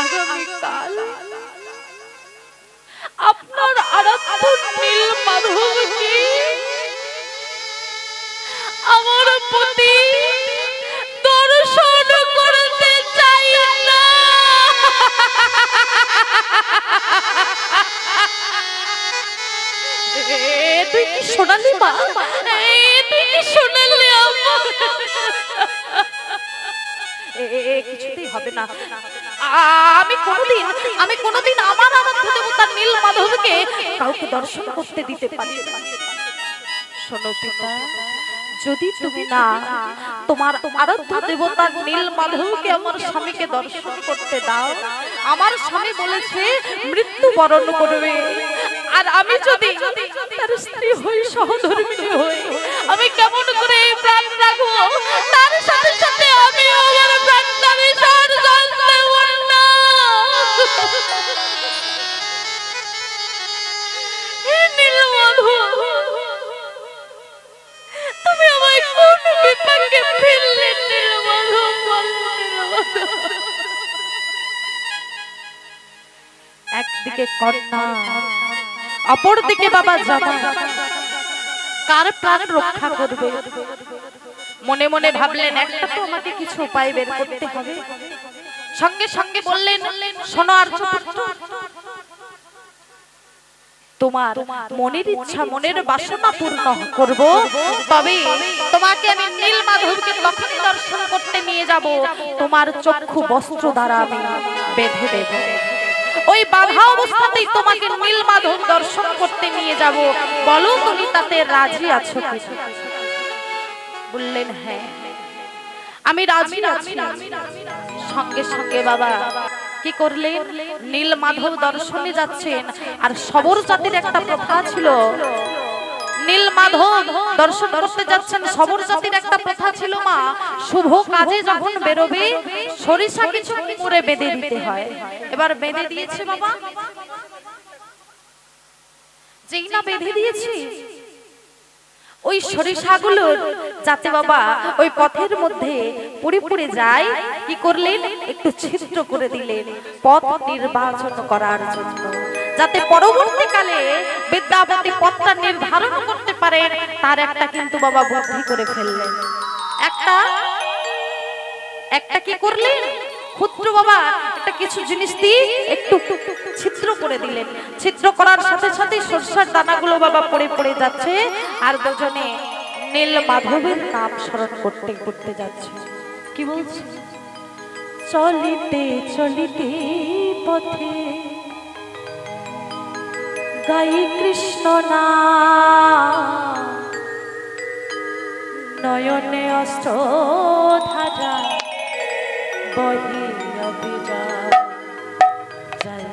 আগামীকাল আপনার আরাধ্য নীল মাধবকে আমার প্রতি দর্শন করতে চাই না। তুই কি শোনালি মা? তুই কি শোনালি আম্মা? কিছুতেই হবে না। আমি কোনোদিন আমার আরাধ্য দেবতা নীল মাধবকে কাউকে দর্শন করতে দিতে পারি না। শোনো পিতা, যদি তুমি না তোমার আরাধ্য দেবতা নীল মাধবকে আমার স্বামীকে দর্শন করতে দাও, আমার স্বামী বলেছে মৃত্যু বরণ করবে। আর আমি যদি তার স্ত্রী হই, সহধর্মিণী হই, আমি কেমন করে এই প্রাণ রাখবো? তার সাথে সাথে আমি আমার প্রাণটা বিসর্জন দেব না। হে নীল মাধব, তুমি আমায় কোন বিপাকে ফেললে নীল মাধব? একদিকে কন্যা, অপরদিকে বাবা জামাই, কার প্রাণ রক্ষা করবে? মনে মনে ভাবলেন একটা তো আমাকে কিছু উপায় বের করতে হবে। সঙ্গে সঙ্গে বললেন, শোনো আর্যপুত্র, তোমার মনের ইচ্ছা, মনের বাসনা পূর্ণ করব, তবে তোমাকে আমি নীল মাধবকে তখনই দর্শন করতে নিয়ে যাব, তোমার চক্ষু বস্ত্র দ্বারা আমি বেঁধে দেব। ওই বাধা অবস্থাতেই তোমাকে নীল মাধব দর্শন করতে নিয়ে যাব। বলো তুমি তাতে রাজি আছো কি? বললেন হ্যাঁ, আমি রাজি আছি। সঙ্গে সঙ্গে বাবা কি করলেন? নীল মাধব দর্শনে যাচ্ছেন। আর সবর জাতির একটা প্রথা ছিল, নীল মাধব দর্শন করতে যাচ্ছেন। সবর জাতির একটা প্রথা ছিল মা, শুভ কাজে যখন বেরোবে সরিষা কিছু কোমরে বেঁধে দিতে হয়। এবার বেঁধে দিয়েছে বাবা। যেই না বেঁধে দিয়েছি ওই সরিষাগুলোর যাতে বাবা ওই পথের মধ্যে পুড়ে পুড়ে যায়, কি করলেন, একটু ছিদ্র করে দিলেন পথ নির্বাচন করার জন্য, যাতে পরবর্তীকালে বিদ্যাপতি পথটা নির্ধারণ করতে পারেন। তার একটা কিন্তু বাবা বুদ্ধি করে ফেললেন। একটা একটা কি করলেন, ক্ষুদ্র বাবা একটা কিছু জিনিস দিয়ে একটু ছিদ্র করে দিলেন। ছিদ্র করার সাথে সাথে সরষার দানাগুলো বাবা পড়ে পড়ে যাচ্ছে, আর দুজনে নীল মাধবের নাম স্মরণ করতে করতে যাচ্ছে। কি বলছে, চলিতে চলিতে পথে গাই কৃষ্ণ নাম, নয়নে অস্ত্র ধারা বহি অভিযান, জয়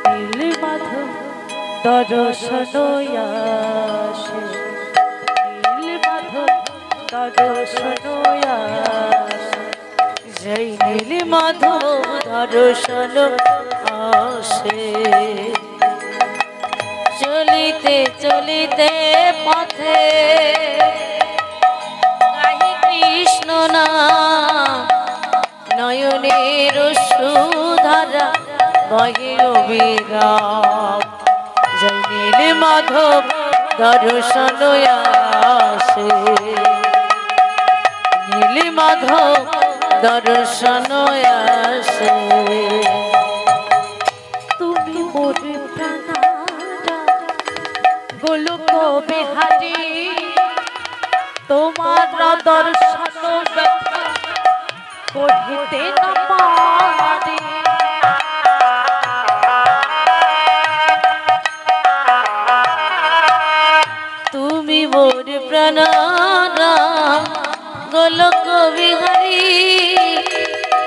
নীল মাধব দর্শন আসে, নীল মাধব দর্শন আসে, জয় নীল মাধব দর্শন আসে। চলিতে চলিতে পথে গাহি কৃষ্ণ নাম, নয়নের সুধারা বহে অবিরাম, জয় নীল মাধব দর্শন আসে, নীল মাধব দর্শন আসে। তুমি মোর প্রাণারা গোলক বিহারী, তোমার দর্শন ব্যথা কহিতে না পারি। তুমি মোর প্রাণারাম গোলক বিহারী,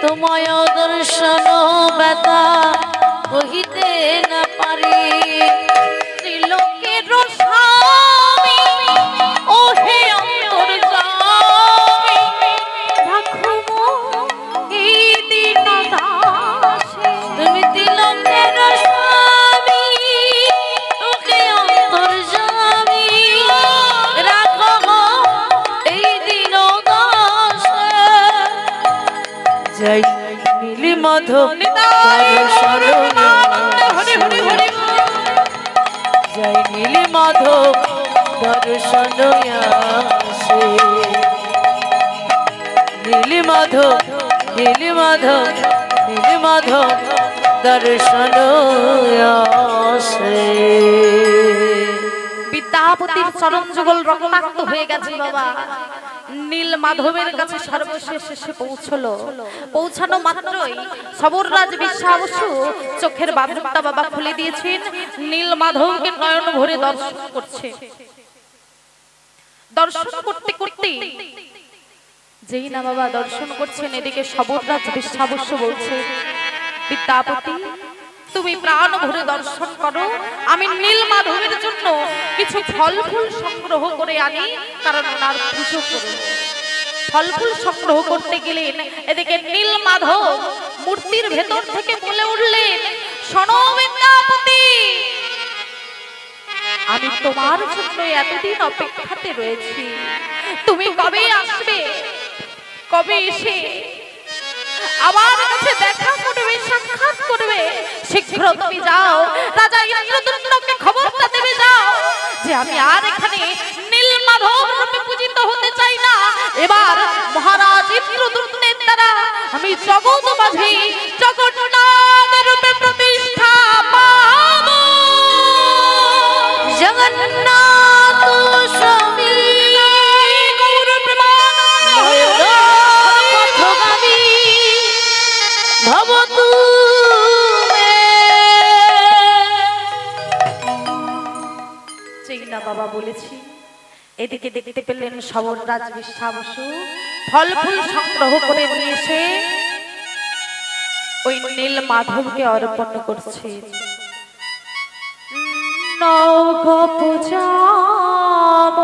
তোমায় দর্শন ব্যথা কহিতে না পারি। ত্রিলোকের স্বামী ওহে অন্তর্যামী, রাখো এই দিন দাসে। তুমি তিলকের স্বামী, ওহে অন্তর্যামী, রাখো এই দিন দাসে, জয় নীল মাধব দর্শন আসে, জয় নীল মাধব দর্শন আসে, নীল মাধব নীল মাধব নীল মাধব দর্শন আসে। বিদ্যাপতির চরণ যুগল রক্তাক্ত হয়ে গেছে বাবা। নীল মাধবের কাছে সর্বশেষ এসে পৌঁছলো। পৌঁছানো মাত্রই সবররাজ বিশ্বাবসু চোখের বাঁধনটা বাবা খুলে দিয়েছেন। নীল মাধবকে নয়ন ভরে দর্শন করছে। দর্শন করতে করতে যেই না বাবা দর্শন করছেন, এদিকে সবররাজ বিশ্বাবসু বলছে, বিদ্যাপতি তুমি প্রাণ ভরে দর্শন করো, আমি নীল মাধবের জন্য কিছু ফল ফুল সংগ্রহ করে আনি, কারণ ওনার পুজো করো। ফল ফুল সংগ্রহ করতে গেলেন, এদিকে নীল মাধব মূর্তির ভেতর থেকে বলে উঠলেন, শোনো বিদ্যাপতি, আমি তোমার জন্য এতদিন অপেক্ষাতে রয়েছি, তুমি কবে আসবে, কবে এসে আমার কাছে দেখা করবে, সাক্ষাৎ করবে। শীঘ্র তুমি যাও, রাজা ইন্দ্রদুম্নকে খবরটা দেবে যাও যে আমি আর এখানে নীল মাধব রূপে পূজিত হতে চাই না। এবার মহারাজ ইন্দ্রদুম্নের দ্বারা আমি জগৎ মাঝে জগন্নাথ রূপে প্রতিষ্ঠা পাব। জগন্নাথ স্বামী গৌর প্রেমানন্দ পথগামী ভবতু মে। চেইনা বাবা বলেছি। এদিকে দেখতে পেলেন সবররাজ বিশ্বাবসু ফল ফুল সংগ্রহ করে নিয়ে এসে ওই নীল মাধবকে অর্পণ করছে। নৌঘ পূজাম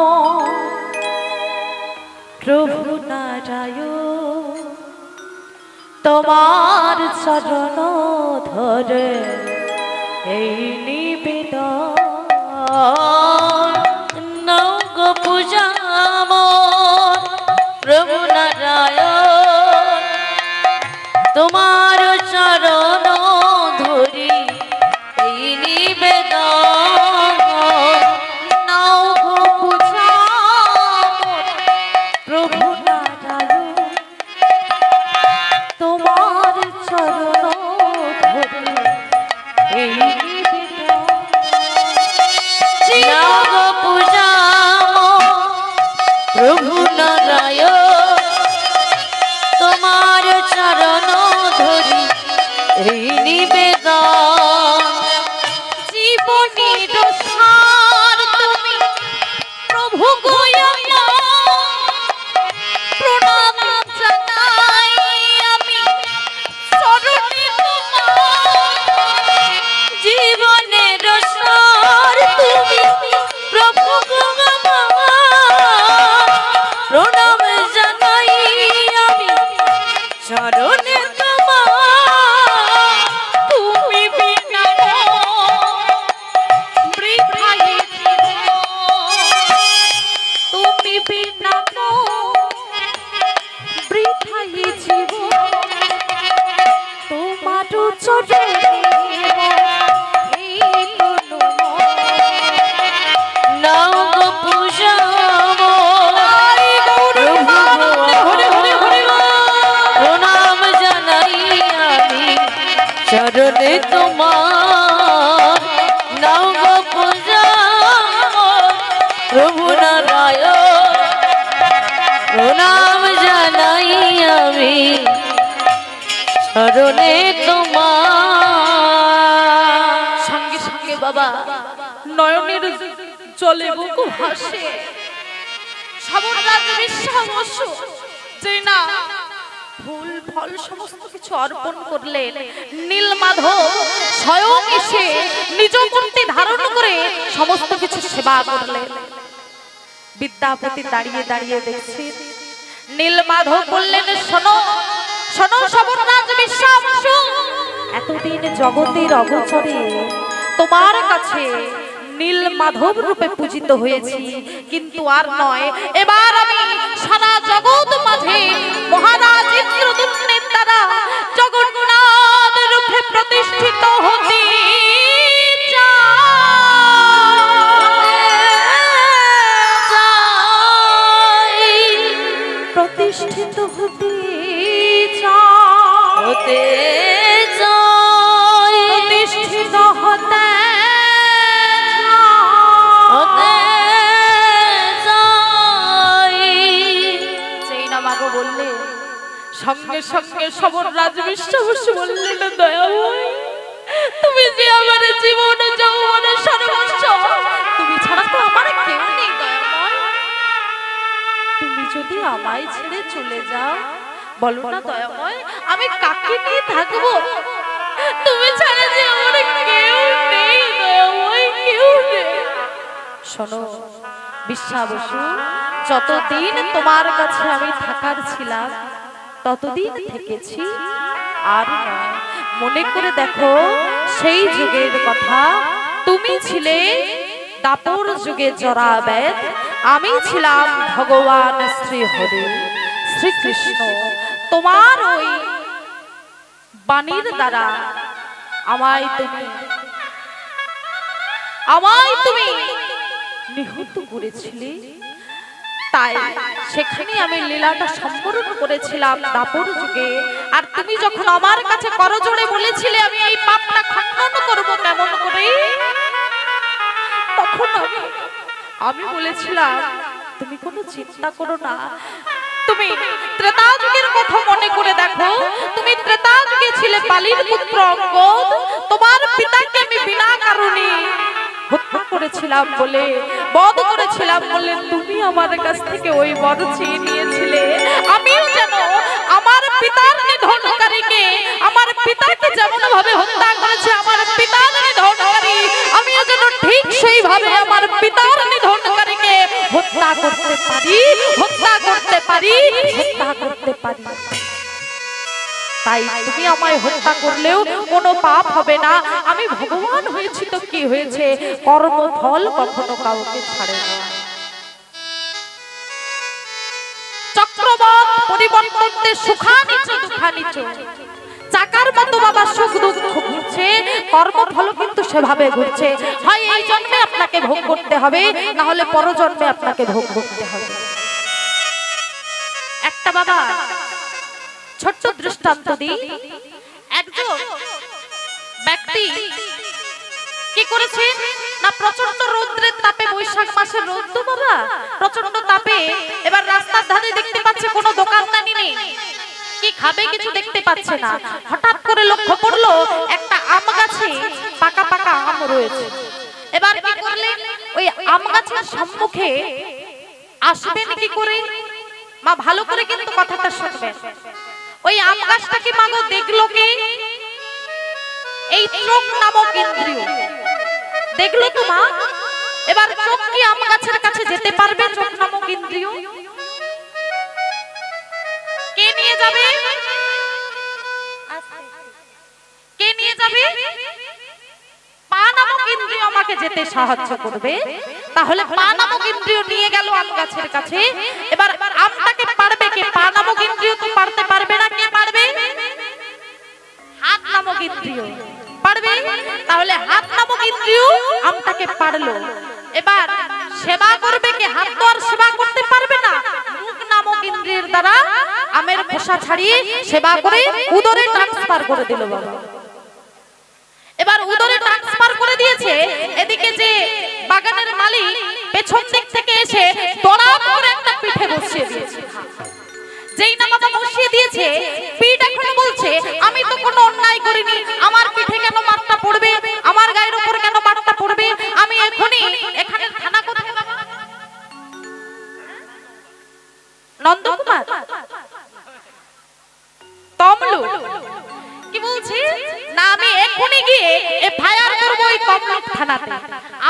প্রভু নারায়ণ, তোমার চরণ ধরে এই নিবেদন নাও গো পূজা মোর প্রভু নারায়ণ, তোমার চরণ ধরি এই নিবেদন। নাও গো পূজা মোর প্রভু নারায়ণ, তোমার চরণ ধরে এই নিবেদন। নাও গো পূজা মোর প্রভু নারায়ণ, তোমার চরণ ধরি এই নিবেদন। জীবনের সার তুমি প্রভু গো আমার, প্রণাম জানাই আমি চরণে তোমার। জীবনের সার তুমি প্রভু গো আমার, প্রণাম জানাই আমি চরণে তোমার। তুমি বিনা বৃথাই তুমি বিনা বৃথাই জীবন, তোমার চরণে এই নাও গো পূজা মোর প্রভু গো, প্রণাম জানাই আমি চরণে তোমার। নাও গো পূজা মোর প্রভু নারায়ণ, প্রণাম জানাই আমি চরণে তোমার। সঙ্গে সঙ্গে বাবা নয়নের জলে বুক ভাসে। সাবরাজ বিশ্বাস যে না ফুল ফল সমস্ত কিছু অর্পণ করলেন, নীলমাধব স্বয়ং এসে নিজ মূর্তি ধারণ করে সমস্ত কিছু সেবা করলেন। বিদ্যাপতি দাঁড়িয়ে দাঁড়িয়ে দেখছি। নীলমাধব বললেন, শোনো শোনো সাবরাজ বিশ্বাস, এতদিন জগতের অগোচরে তোমার কাছে নীলমাধব রূপে পূজিত হয়েছি, কিন্তু আর নয়, এবার আমি সারা জগৎ মাঝে মহারাজ ইন্দ্রদুম্নের দ্বারা জগন্নাথ রূপে প্রতিষ্ঠিত হতে চাই। প্রতিষ্ঠিত হতে চাই, হতে চাই, প্রতিষ্ঠিত হতে হতে চাই। সেই না মাগো বললে, সঙ্গে সঙ্গে সবররাজ বিশ্বাস বললেন, দয়াময় তুমি যে আমার জীবন যৌবন সর্বস্ব, তুমি ছাড়া তো আমার কেউ নেই দয়াময়। তুমি যদি আমায় ছেড়ে চলে যাও, বলো না দয়াময় আমি কাকে নিয়ে থাকবো? তুমি ছাড়া যে আমার কেউ নেই দয়াময়, কেউ নেই। শোনো বিশ্বাবসু, যতদিন তোমার কাছে আমি থাকার ছিলাম ততদিন থেকেছি, আর নয়। মনে করে দেখো সেই যুগের কথা, তুমি ছিলে দাপর যুগে জরাবেদ, আমি ছিলাম ভগবান শ্রী হরি শ্রীকৃষ্ণ। তোমার ওই বাণীর দ্বারা আমায় তুমি নিহত করেছিলে, তাই সেখানে আমি লীলাটা সম্পূর্ণ করেছিলাম দাপর যুগে। আর তুমি যখন আমার কাছে করজোড়ে বলেছিলে আমি এই পাপটা খণ্ডন করব কেমন করে, তখন আমি বলেছিলাম তুমি কোনো চিন্তা করো না। তুমি ত্রেতা যুগের কথা মনে করে দেখো, তুমি ত্রেতা যুগে ছিলে বালির পুত্র অঙ্গদ, তোমার পিতাকে আমি বিনা কারণে হত্যা করেছিলাম বলে, বধ করেছিলাম বলে তুমি আমার কাছ থেকে ওই বর চেয়ে নিয়েছিলে। আমিও যেন আমার পিতার নিধনকারীকে, আমার পিতাকে যেমন ভাবে হত্যা করেছে আমার পিতার নিধনকারী, আমিও যেন ঠিক সেইভাবে আমার পিতার নিধনকারীকে হত্যা করতে পারি, হত্যা করতে পারি, হত্যা করতে পারি। তাই তুমি আমায় হত্যা করলেও কোনো পাপ হবে না। আমি ভগবান হয়েছি তো কি হয়েছে, কর্মফল কখনো কাউকে ছাড়ে না। চক্রবাক পরিবর্তনতে সুখানিচ দুঃখানিচ, চাকার মতো বাবা সুখ দুঃখ ঘুরছে, কর্মফল কিন্তু সেভাবে ঘুরছে। হয় এই জন্মে আপনাকে ভোগ করতে হবে, না হলে পরজন্মে আপনাকে ভোগ করতে হবে। একটা বাবা ছোট্ট দৃষ্টান্ত দিই। একজন ব্যক্তি কি করেছে না, প্রচন্ড রৌদ্রের তাপে, বৈশাখ মাসের রোদ তো বাবা, প্রচন্ড তাপে এবার রাস্তার ধারে দেখতে পাচ্ছে কোনো দোকানদানি নেই, কি খাবে কিছু দেখতে পাচ্ছে না। হঠাৎ করে লক্ষ্য করলো একটা আম গাছে পাকা পাকা আম রয়েছে। এবার কি করলেন, ওই আম গাছের সম্মুখে আসবেন কি করে, মা ভালো করে কিন্তু কথাটা শুনবেন। ওই আম গাছটাকে মাগো দেখলো কে, এই চোখ নামক ইন্দ্রিয় দেখলো তো মা। এবার চোখ কি আম গাছের কাছে যেতে পারবে, চোখ নামক ইন্দ্রিয় কে নিয়ে যাবে, কে নিয়ে যাবে, পা নামক ইন্দ্রিয় আমাকে যেতে সাহায্য করবে। তাহলে পা নামক ইন্দ্রিয় নিয়ে গেল আম গাছের কাছে। এবার আমটাকে পারবে কে, পা নামক ইন্দ্রিয় তো পারতে পারবে না, কে পারবে, হাত নামক ইন্দ্রিয় পারবে। তাহলে হাত নামক ইন্দ্রিয় আমটাকে পারলো। এবার সেবা করবে কে, হাত তো আর সেবা করতে পারবে না, মুখ নামক ইন্দ্রিয়ের দ্বারা আমের খোসা ছাড়িয়ে সেবা করে উদরে ট্রান্সফার করে দিল বাবা। এবার উদরে ট্রান্সফার করে দিয়েছে, এদিকে যে বাগানের মালিক পেছন দিক থেকে এসে দড়াম করে একটা পিঠে বসিয়ে দিয়েছে। যেই না বাবা বসিয়ে দিয়েছে, পিঠ এখন বলছে আমি তো কোনো অন্যায় করিনি, আমার পিঠে কেন মারটা পড়বে, আমার গায়ের উপর কেন মারটা পড়বে, আমি এখনই এখানে থানা কোথায় বাবা, নন্দকুমার তমলুক, কি বলছি না, আমি এখনই গিয়ে এফআইআর করব এই তমলুক থানাতে,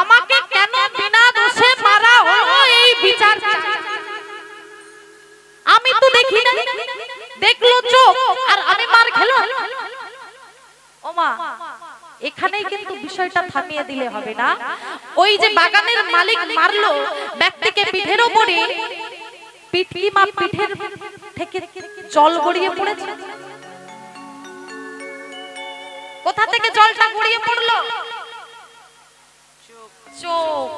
আমাকে কেন বিনা দোষে মারা হলো এই বিচার আমি তো দেখি না, দেখলো চোখ আর আমি মার খেলো। ও মা, এখানেই কিন্তু বিষয়টা থামিয়ে দিলে হবে না। ওই যে বাগানের মালিক মারলো ব্যক্তিকে পিঠের উপরে, পিঠ কি মা, পিঠের থেকে জল গড়িয়ে পড়েছে, কোথা থেকে জলটা গড়িয়ে পড়লো, চোখ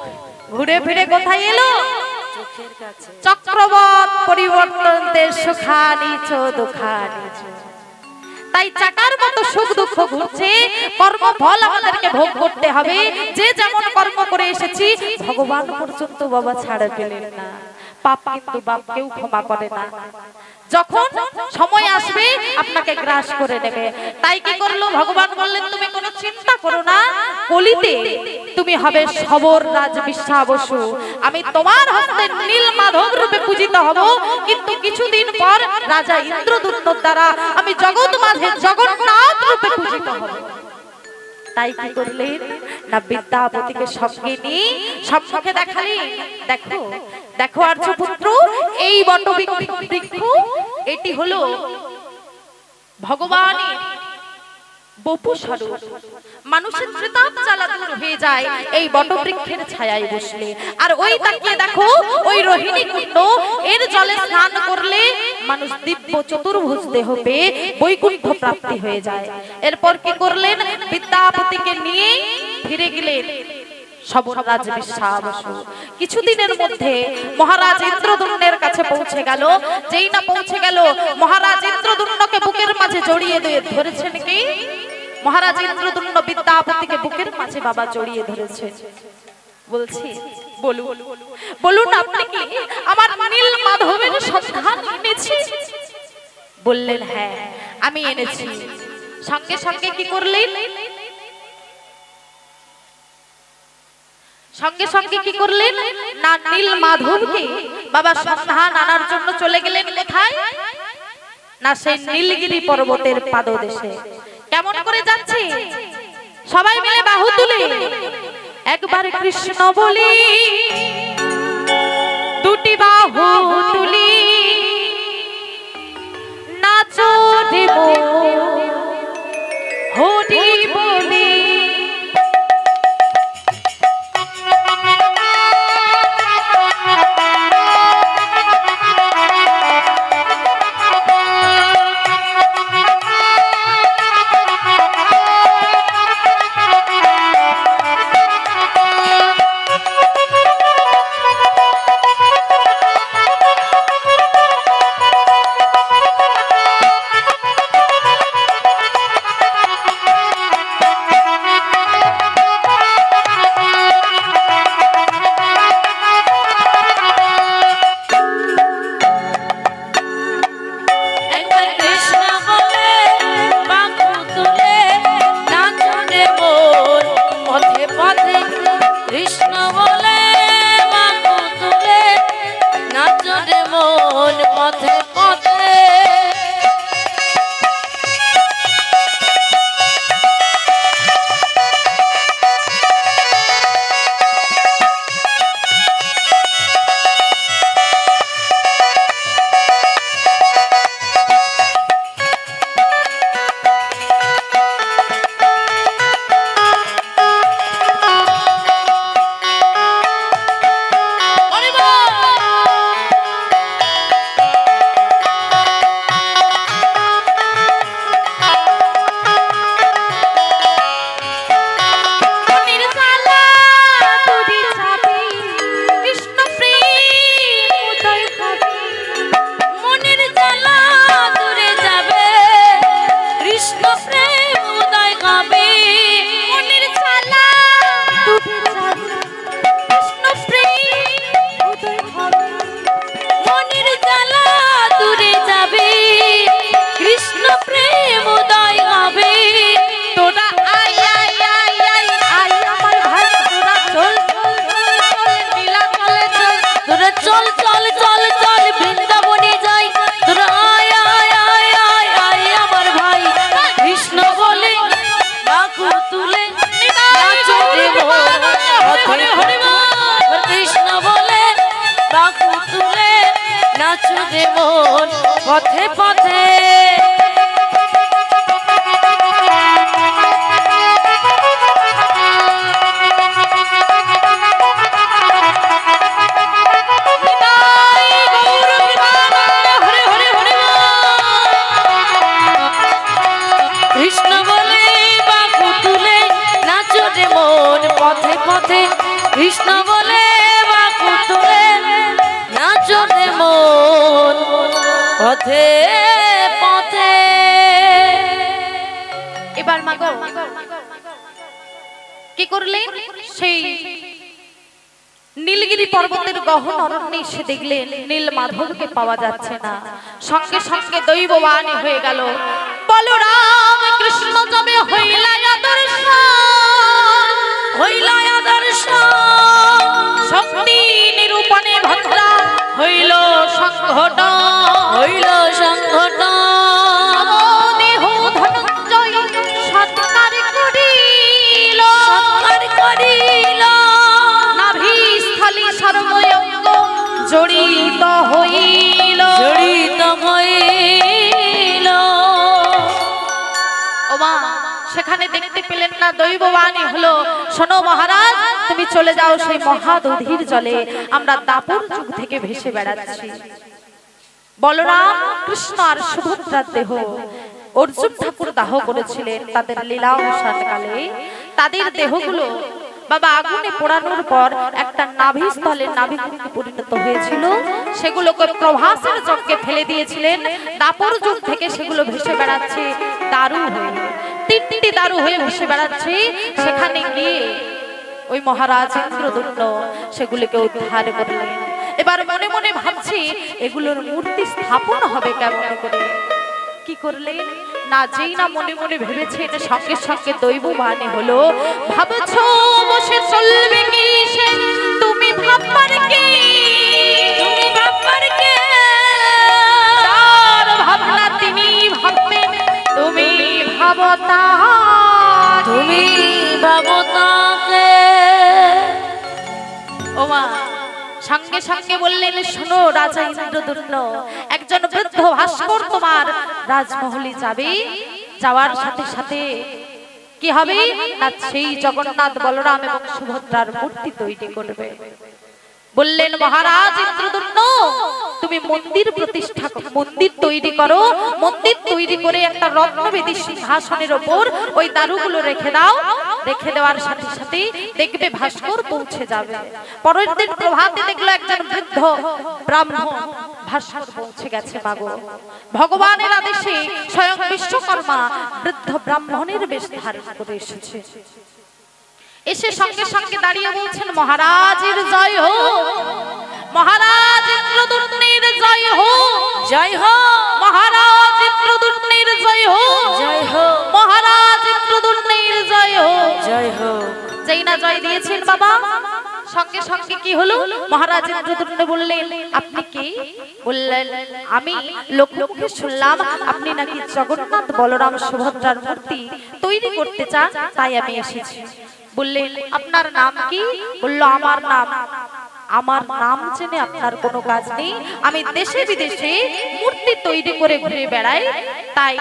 ঘুরে ফিরে কোথায় এলো, চোখের কাছে। চক্রবত পরিবর্তনতে সুখানিচ দুঃখানিচ, তাই চাকার মতো সুখ দুঃখ ঘুরছে, কর্মফল আমাদেরকে ভোগ করতে হবে। যে যেমন কর্ম করে এসেছি ভগবান পর্যন্ত বাবা ছাড়ে পেলেন না, পাপ কিন্তু বাপ কেউ ক্ষমা করে না, যখন সময় আসবে আপনাকে গ্রাস করে নেবে। তাই কি করলো ভগবান বললেন তুমি কোনো চিন্তা করো না, কলিতে তুমি হবে সবর রাজ বিশ্বাবসু, আমি তোমার হস্তে নীল মাধব রূপে পূজিত হব, কিন্তু কিছুদিন পর রাজা ইন্দ্রদূতর দ্বারা আমি জগৎ মাঝে জগন্নাথ রূপে পূজিত হব। তাই কি করলেন না, বিদ্যাপতিকে সঙ্গে নিয়ে সম্মুখে দেখালেন, দেখো দেখো আর্যপুত্র, এই বটবৃক্ষ এটি হলো ভগবানের বপু স্বরূপ, মানুষের ত্রিতাপ জ্বালা দূর হয়ে যায় এই বটবৃক্ষের ছায়ায় বসলে। আর ওই তাকিয়ে দেখো ওই রোহিণী কুণ্ড, এর জলে স্নান করলে মানুষ দিব্য চতুর্ভুজ দেহ পেয়ে বৈকুণ্ঠ প্রাপ্তি হয়ে যায়। এরপর কি করলেন, বিদ্যাপতিকে নিয়ে ফিরে গেলেন সবররাজ বিশ্বাবসু। কিছুদিনের মধ্যে মহারাজ ইন্দ্রদুম্নের কাছে পৌঁছে গেল। যেই না পৌঁছে গেল, মহারাজ ইন্দ্রদুম্নকে বুকের মাঝে জড়িয়ে ধরেছেন কি, মহারাজ ইন্দ্রদুম্ন বিদ্যাপতিকে বুকের মাঝে বাবা জড়িয়ে ধরেছে। বলছি বলুন বলুন আপনি কি আমার নীল মাধবের সন্ধান এনেছি? বললেন হ্যাঁ আমি এনেছি। সঙ্গে সঙ্গে কি করলেন, সঙ্গে সঙ্গে কি করলেন না, নীল মাধবকে বাবা সন্ধান আনার জন্য চলে গেলেন কোথায় না, সেই নীলগিরি পর্বতের পাদদেশে। কেমন করে যাচ্ছে, সবাই মিলে বাহু তুলে একবার কৃষ্ণ বলি, দুটি বাহু তুলি, না নাচো দেব হরি বলি। একবার কৃষ্ণ বলে বাঁকু তুলে নাচো রে মন পথে পথে। কৃষ্ণ বলে বাঁকু তুলে নাচো রে মন পথে পথে। মনের জ্বালা দূরে যাবে, কৃষ্ণ প্রেম উদয় হবে। মনের জ্বালা দূরে যাবে, কৃষ্ণ প্রেম উদয় হবে। মনের জ্বালা দূরে যাবে, কৃষ্ণ প্রেম উদয় হবে। মনের জ্বালা দূরে যাবে, কৃষ্ণ প্রেম উদয় হবে। তোরা আয় আয় আয় আয় আয় আমার ভাই, তোরা চল চল চল চল লীলা চলে চল। তোরা চল চল চল চল বৃন্দাবনে যাই। তোরা আয় আয় আয় আয় আয় আমার ভাই। কৃষ্ণ বলে বাঁকু তুলে নাচো রে মন পথে পথে। কৃষ্ণ বলে বাঁকু তুলে নাচো রে মন পথে পথে। নিতাই গৌর প্রেমানন্দ হরে হরে হরে কৃষ্ণ বলে বাঁকু তুলে নাচো রে মন পথে পথে। কৃষ্ণ বলে বাঁকু তুলে নাচো রে মন পথে পথে। এবার মাগো কি করলেন? সেই নীলগিরি পর্বতের গহন অরণ্যে এসে দেখলেন নীল মাধবকে পাওয়া যাচ্ছে না। সঙ্গে সঙ্গে দৈববান হয়ে গেল, বলরাম কৃষ্ণ যাবে হইলা দর্শন, হইল দর্শন শক্তি নিরূপণে ভদ্রা হইল সংঘটন, হইল সংঘটন। দেহ ধনঞ্জয় সৎকার করিল, সৎকার করিল নাভিস্থলে সর্বঙ্গ জড়িত হইল। জড়িত হইল। ওমা সেখানে দেখতে পেলেন না, দৈববাণী হলো, শোনো মহারাজ, তুমি চলে যাও সেই মহাদধির জলে, আমরা দাপর যুগ থেকে ভেসে বেড়াচ্ছি। বলরাম কৃষ্ণ আর সুভদ্রার দেহ অর্জুন ঠাকুর দাহ করেছিলেন তাদের লীলা অনুষ্ঠানকালে। তাদের দেহগুলো বাবা আগুনে পোড়ানোর পর একটা নাভিস্থলে নাভিকুণ্ডে পরিণত হয়েছিল। সেগুলোকে প্রভাসের যজ্ঞে ফেলে দিয়েছিলেন। দাপর যুগ থেকে সেগুলো ভেসে বেড়াচ্ছে দারু হয়ে, তিনটি দারু হয়ে ভেসে বেড়াচ্ছে। সেখানে গিয়ে ওই মহারাজ ইন্দ্রদুম্ন সেগুলিকে উদ্ধার করলেন। এবার মনে মনে ভাবছি এগুলোর মূর্তি স্থাপন হবে কেমন করে। কি করলেন না, যেই না মনে মনে ভেবেছেন, সঙ্গে সঙ্গে দৈববাণী হলো, ভাবছো বসে চলবে কি সে, তুমি ভাববার কি, তুমি ভাববার কে? যার ভাবনা তিনি ভাববেন, তুমি ভাবো তাহাকে। তুমি ভাবো তাকে। ওমা সঙ্গে সঙ্গে বললেন, শোনো রাজা ইন্দ্রদুম্ন, এক একজন বৃদ্ধ ভাস্কর তোমার রাজমহলে যাবে, যাওয়ার সাথে সাথে কি হবে না সেই জগন্নাথ বলরাম এবং সুভদ্রার মূর্তি তৈরি করবে। বললেন মহারাজ ইন্দ্রদুম্ন, তুমি মন্দির প্রতিষ্ঠা মন্দির তৈরি করো, মন্দির তৈরি করে একটা রত্নবেদী সিংহাসনের ওপর ওই দারুগুলো রেখে দাও। রেখে দেওয়ার সাথে সাথে দেখবে ভাস্কর পৌঁছে যাবে। পরের দিন প্রভাতে দেখলো একজন বৃদ্ধ ব্রাহ্মণ ভাস্কর পৌঁছে গেছে। মাগো, ভগবানের আদেশে স্বয়ং বিশ্বকর্মা বৃদ্ধ ব্রাহ্মণের বেশ ধারণ করে এসেছে। এসে সঙ্গে সঙ্গে দাঁড়িয়ে বলছেন মহারাজের জয় হোক, মহারাজ ইন্দ্রদুম্নের জয় হোক, জয় হোক মহারাজ ইন্দ্রদুম্নের জয় হোক, জয় হোক মহারাজ ইন্দ্রদুম্নের জয় হোক, জয় হোক। যেই না জয় দিয়েছেন বাবা, সঙ্গে সঙ্গে কি হলো, মহারাজ ইন্দ্রদুম্ন বললেন আপনি কি? বললেন আমি লোকমুখে শুনলাম আপনি নাকি জগন্নাথ বলরাম সুভদ্রার মূর্তি তৈরি করতে চান, তাই আমি এসেছি। বললেন আপনার নাম কি? বলল আমার নাম জেনে আপনার কোনো কাজ নেই, আমি দেশে বিদেশে মূর্তি তৈরি করে ঘুরে বেড়াই, তাই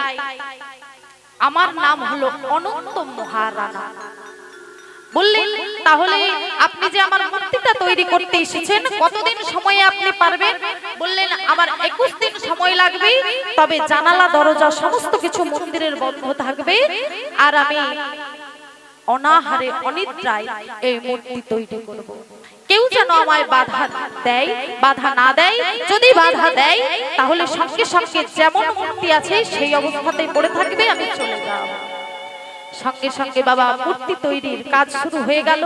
আমার নাম হলো অনন্ত মহারানা। বললেন তাহলে আপনি যে আমার মূর্তিটা তৈরি করতে এসেছেন কতদিন সময়ে আপনি পারবেন? বললেন আমার 21 দিন সময় লাগবে, তবে জানালা দরজা সমস্ত কিছু মন্দিরের বন্ধ থাকবে, আর আমি অনাহারে অনিদ্রায় এই মূর্তি তৈরি করব। কেউ যেন আমায় বাধা না দেয়, যদি বাধা দেয় তাহলে সঙ্গে সঙ্গে যেমন মূর্তি আছে সেই অবস্থাতেই পড়ে থাকবে, আমি চলে যাব। সঙ্গে সঙ্গে বাবা মূর্তি তৈরির কাজ শুরু হয়ে গেল।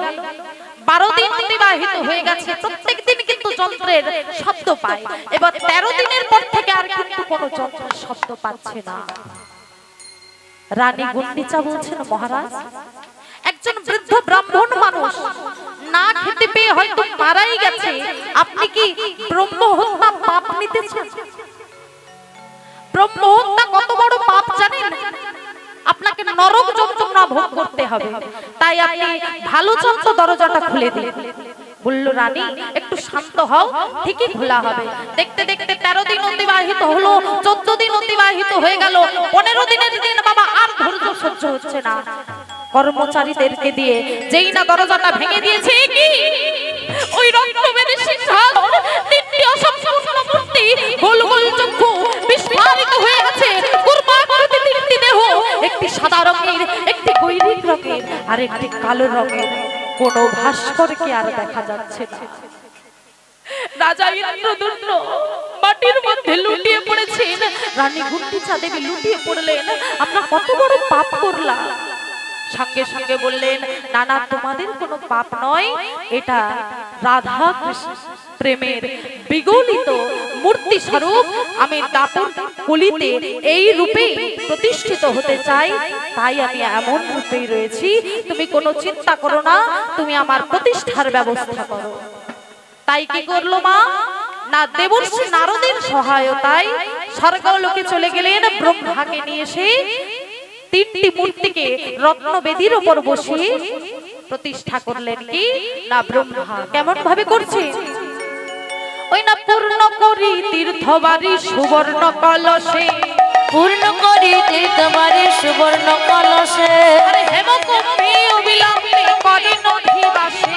12 দিন অতিবাহিত হয়ে গেছে, প্রত্যেক দিন কিন্তু যন্ত্রের শব্দ পায়। এবার 13 দিনের পর থেকে আর কিন্তু কোনো যন্ত্রের শব্দ পাচ্ছে না। রানী গুন্ডিচা বলছেন মহারাজ, একজন বৃদ্ধ ব্রাহ্মণ মানুষ না খেতে পেয়ে হয়তো মারাই গেছে, আপনি কি ব্রহ্মহত্যা পাপ নিতেছেন? ব্রহ্মহত্যা কত বড় পাপ জানেন? আপনাকে নরক যন্ত্রণা ভোগ করতে হবে, তাই আপনি ভালো চলতো দরজাটা খুলে দিন। বলল রানী একটু শান্ত হও, ঠিকই খোলা হবে। দেখতে দেখতে 13 দিন অতিবাহিত হলো, 14 দিন অতিবাহিত হয়ে গেল, 15 দিনের দিন বাবা আর ধৈর্য সহ্য হচ্ছে না। কর্মচারীদেরকে দিয়ে যেই না দরজাটা ভেঙে দিয়েছে, কি ওই রত্নবেদী সিংহাসন, তিনটি অসম্পূর্ণ মূর্তি, গোল গোল চক্ষু বিস্ফারিত হয়ে আছে, কুরবাকৃতি তিনটি দেহ, একটি সাদা রঙের, একটি গৈরিক রঙের, আর একটি কালো রঙের। কোনো ভাস্করকে আর দেখা যাচ্ছে না। রাজা ইন্দ্রদুম্ন মাটির মধ্যে লুটিয়ে পড়েছেন। রানী গুন্ডিচা দেবী লুটিয়ে পড়লেন, আমরা কত বড় পাপ করলাম। সঙ্গে সঙ্গে বললেন না না, তোমাদের কোনো পাপ নয়, এটা রাধা কৃষ্ণ প্রেমের বিগলিত মূর্তি স্বরূপ আমি দাপর কলিতে এই রূপে প্রতিষ্ঠিত হতে চাই, তাই আমি এমন রূপেই রয়েছি। তুমি কোনো চিন্তা করো না, তুমি আমার প্রতিষ্ঠার ব্যবস্থা করো। তাই কি করলো মা না, দেবর্ষি নারদের সহায়তায় স্বর্গলোকে চলে গেলেন। ব্রহ্মাকে নিয়ে এসে তিনটি মূর্তিকে রত্নবেদীর উপর বসিয়ে প্রতিষ্ঠা করলেন। কি না, ব্রহ্মা কেমন ভাবে করছে, ওই না পূর্ণ করি তীর্থবাড়ি সুবর্ণ কলসে, পূর্ণ করি তীর্থবাড়ি সুবর্ণ কলসে, আরে হেমকুম্ভে অবিলম্বে করে নদীবাসে,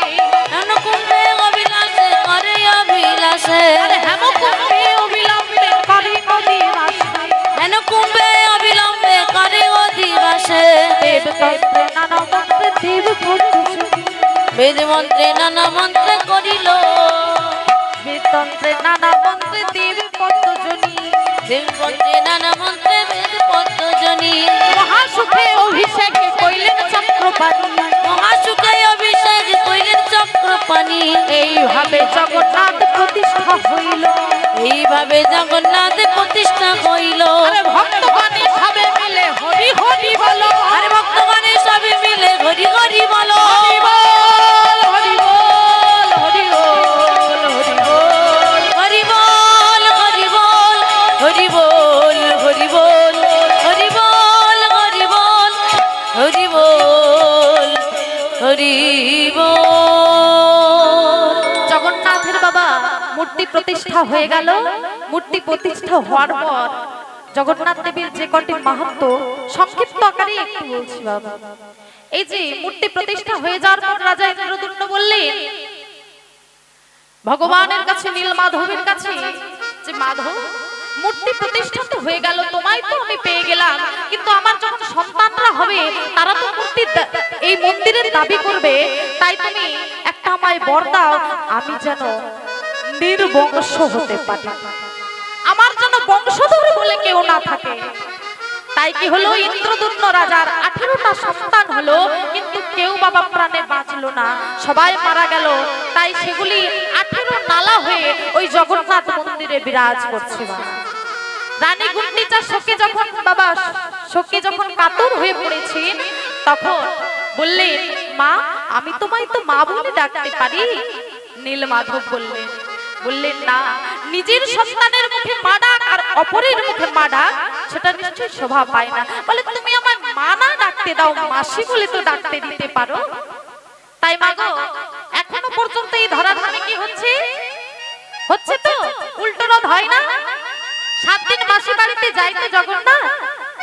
হেমকুম্ভে অবিলাসে করে অবিলাসে, আরে হেমকুম্ভে অবিলম্বে করে নদীবাসে, হেমকুম্ভে অবিলম্বে করে অধিবাসে, দেবতন্ত্রে নানা মন্ত্রে দেব করতেছে, বেদ মন্ত্রে নানা মন্ত্রে করিল, বেদতন্ত্রে নানা মন্ত্রে দেব পদ্মজনী, দেব মন্ত্রে নানা মন্ত্রে বেদ পদ্মজনী, মহাসুখে অভিষেকে কইলেন চক্রপাণি, মহাসুখে অভিষেক কইলেন চক্রপাণি। এইভাবে জগন্নাথ প্রতিষ্ঠা হইল, এইভাবে জগন্নাথ প্রতিষ্ঠা হইল। আরে ভক্তগণে সবে মিলে হরি হরি বলো, আরে ভক্তগণে সবে মিলে হরি হরি বলো, হরি বল হরি বল হরি বল হরি বল, হরি বল হরি বল হরি বল হরি বল হরি বল হরি বল হরি বল। জগন্নাথের বাবা মূর্তি প্রতিষ্ঠা হয়ে গেল। মূর্তি প্রতিষ্ঠা হওয়ার পর জগন্নাথ দেবীর যে কটি মাহাত্ম্য সংক্ষিপ্ত আকারে একটু বলছি বাবা। এই যে মূর্তি প্রতিষ্ঠা হয়ে যাওয়ার পর রাজা ইন্দ্রদুম্ন বললেন ভগবানের কাছে, নীলমাধবের কাছে, যে মাধব মূর্তি প্রতিষ্ঠা তো হয়ে গেল, তোমায় তো আমি পেয়ে গেলাম, কিন্তু আমার যখন সন্তানরা হবে তারা তো মূর্তি এই মন্দিরের দাবি করবে, তাই তুমি একটা আমায় বর দাও, আমি যেন নির্বংশ হতে পারি, আমার যেন বংশধর বলে কেউ না থাকে। তাই কি হলো, ইন্দ্রদুম্ন রাজার 18টা সন্তান হলো, কিন্তু কেউ বাবা প্রাণে বাঁচলো না, সবাই মারা গেল। তাই সেগুলি 18 নালা হয়ে ওই জগন্নাথ মন্দিরে বিরাজ করছে। রানী গুন্ডিচা শোকে যখন বাবা শোকে যখন কাতর হয়ে পড়েছেন, তখন বললেন মা, আমি তোমায় তো মা বলে ডাকতে পারি। নীলমাধব বললেন না, নিজের সন্তানের মুখে মা ডাক আর অপরের মুখে মা ডাক সেটা নিশ্চয়ই শোভা পায় না। বলে তুমি আমায় মা না ডাকতে দাও, মাসি বলে তো ডাকতে দিতে পারো। তাই মা গো, এখনো পর্যন্ত এই ধরাধামে কি হচ্ছে তো উল্টো রথ হয় না? 7 দিন মাসি বাড়িতে যাই তো জগন্নাথ,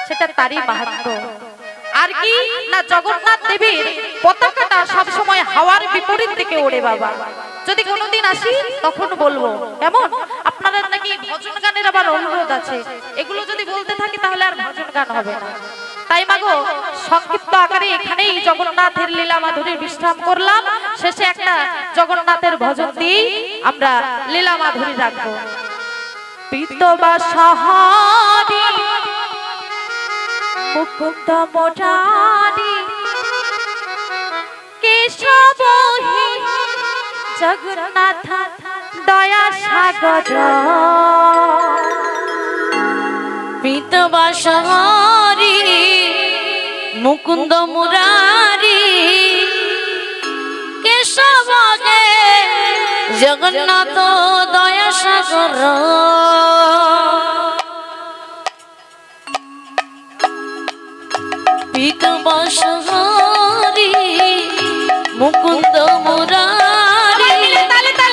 সেটা তারই মাহাত্ম্য। আর কি না, জগন্নাথ দেবীর পতাকাটা সব সময় হাওয়ার বিপরীত দিকে ওড়ে বাবা। যদি কোনোদিন আসি তখন বলবো, কেমন? আপনাদের নাকি ভজন গানের আবার অনুরোধ আছে, এগুলো যদি বলতে থাকি তাহলে আর ভজন গান হবে না। তাই মাগো, সংক্ষিপ্ত আকারে এখানেই জগন্নাথের লীলা মাধুরীর বিশ্রাম করলাম। শেষে একটা জগন্নাথের ভজন দিয়ে আমরা লীলা মাধুরী রাখবো। পিতবা সাহারি মুকুন্দ মোরারি কেশব হে জগন্নাথ দয়া সাগর। পিতবা সাহারি মুকুন্দ মুরারি কেশব হে জগন্নাথ দয়া সাগর। পিতবা সাহারি মুকুন্দ মুরারি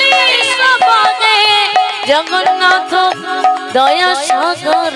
কেশব হে জগন্নাথ দয়া সাগর।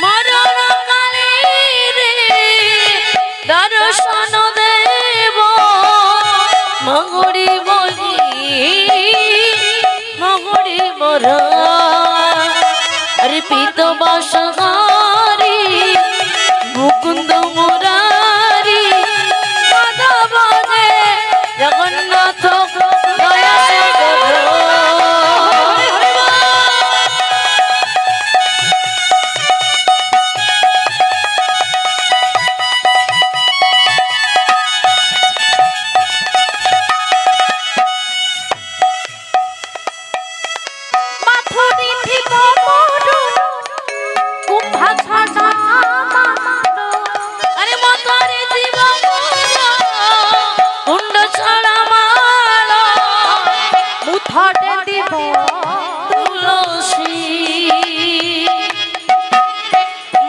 মরণ কালে রে দর্শন দেব মগড়ি বলি মগড়ি মর। আরে পিতবা সাহারি মুকুন্দ মুরারি মাধব হে জগন্নাথ দয়া সাগর। আরে মাথারে জীব কুণ্ড ছাড়া মাল মুথাটে দিব তুলসী।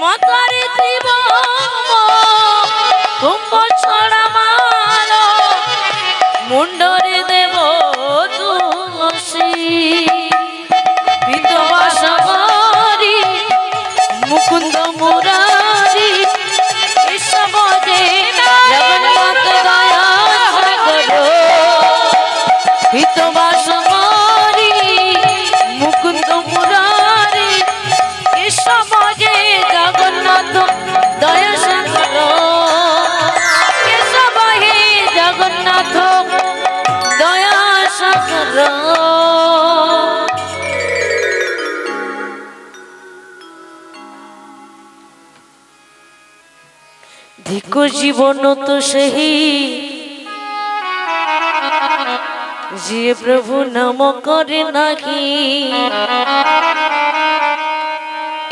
মাথারে জীব কুম্ভ ছাড়া মাল মুন্ডরে দেব তুলসী। পিতবা সাহারি মুকুন্দ মুরারি কেশব হে জগন্নাথ দয়া সাগর। পিতবা সাহারি মুকুন্দ মুরারি কেশব হে জগন্নাথ দয়া সাগর। কেশব হে জগন্নাথ জীবন তো সেই যে প্রভু নাম করে নাকি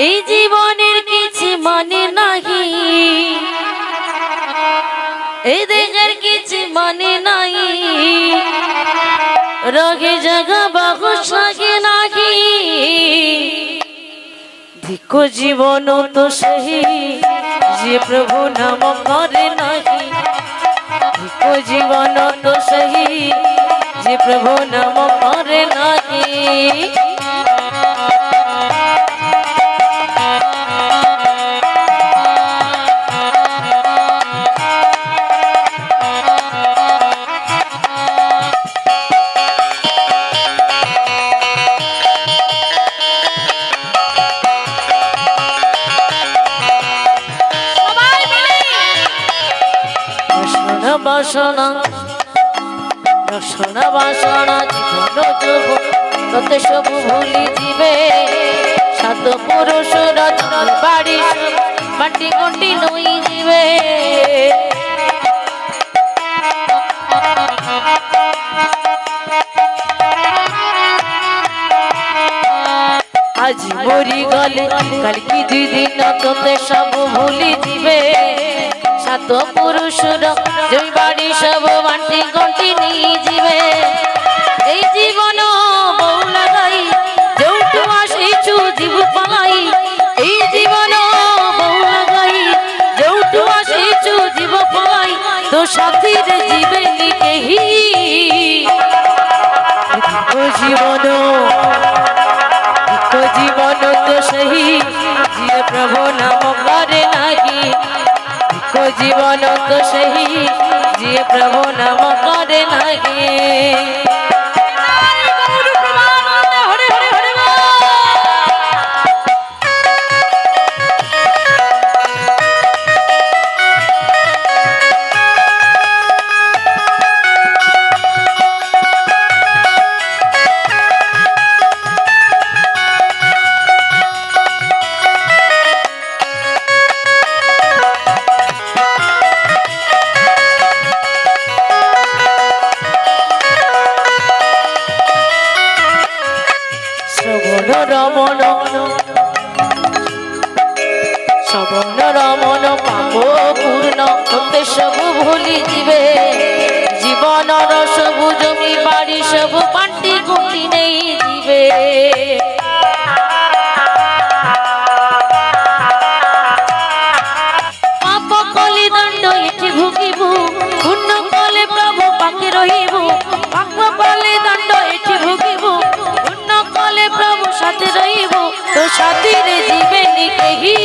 এই জীবনের কিছু মানে নাহি এই দেহের কিছু মানে নাই রগে জাগা বাহু সাগে নাহি ধিকো জীবন তো সেই যে প্রভু নাম করে নাহি ধিকো জীবন তো সেই যে প্রভু নাম করে নাহি বাসনা রসনা বাসনা জীবন যুব তোতে সবু ভুলি দিবে সাত পুরুষ রচন বাড়ি মাটি গন্ডি নই দিবে আজ মরি গলে কালকি দুই দিন তোতে সব ভুলি দিবে সাত পুরুষর জয় বাড়ি সব বান্টি গন্টি নিয়ে যাবে এই জীবন বউ লাগাই যৌটু আসিছু জীব পালাই এই জীবন বউ লাগাই যৌটু আসিছু জীব পালাই তো সাথীর জীবে লিখেহি জীবন জীবন তো সেই যে প্রভু নাম করে নাহি জীবন তো সেই যে প্রভু নাম করে নাহি রমন শ্রবণ রমন পাপ পূর্ণ হতে সবু ভুলি দিবে জীবনর সবু জমি বাড়ি সবু পান্টি গুটি নেই দিবে পাপ কলি দণ্ড এটি ভুগিব পুণ্য কলে প্রভু পাকে রহিব পাপ কলে দণ্ড এটি ভুগিব পুণ্য কলে প্রভু সাথে রহিব তো সাথীর জীবে নিকেহি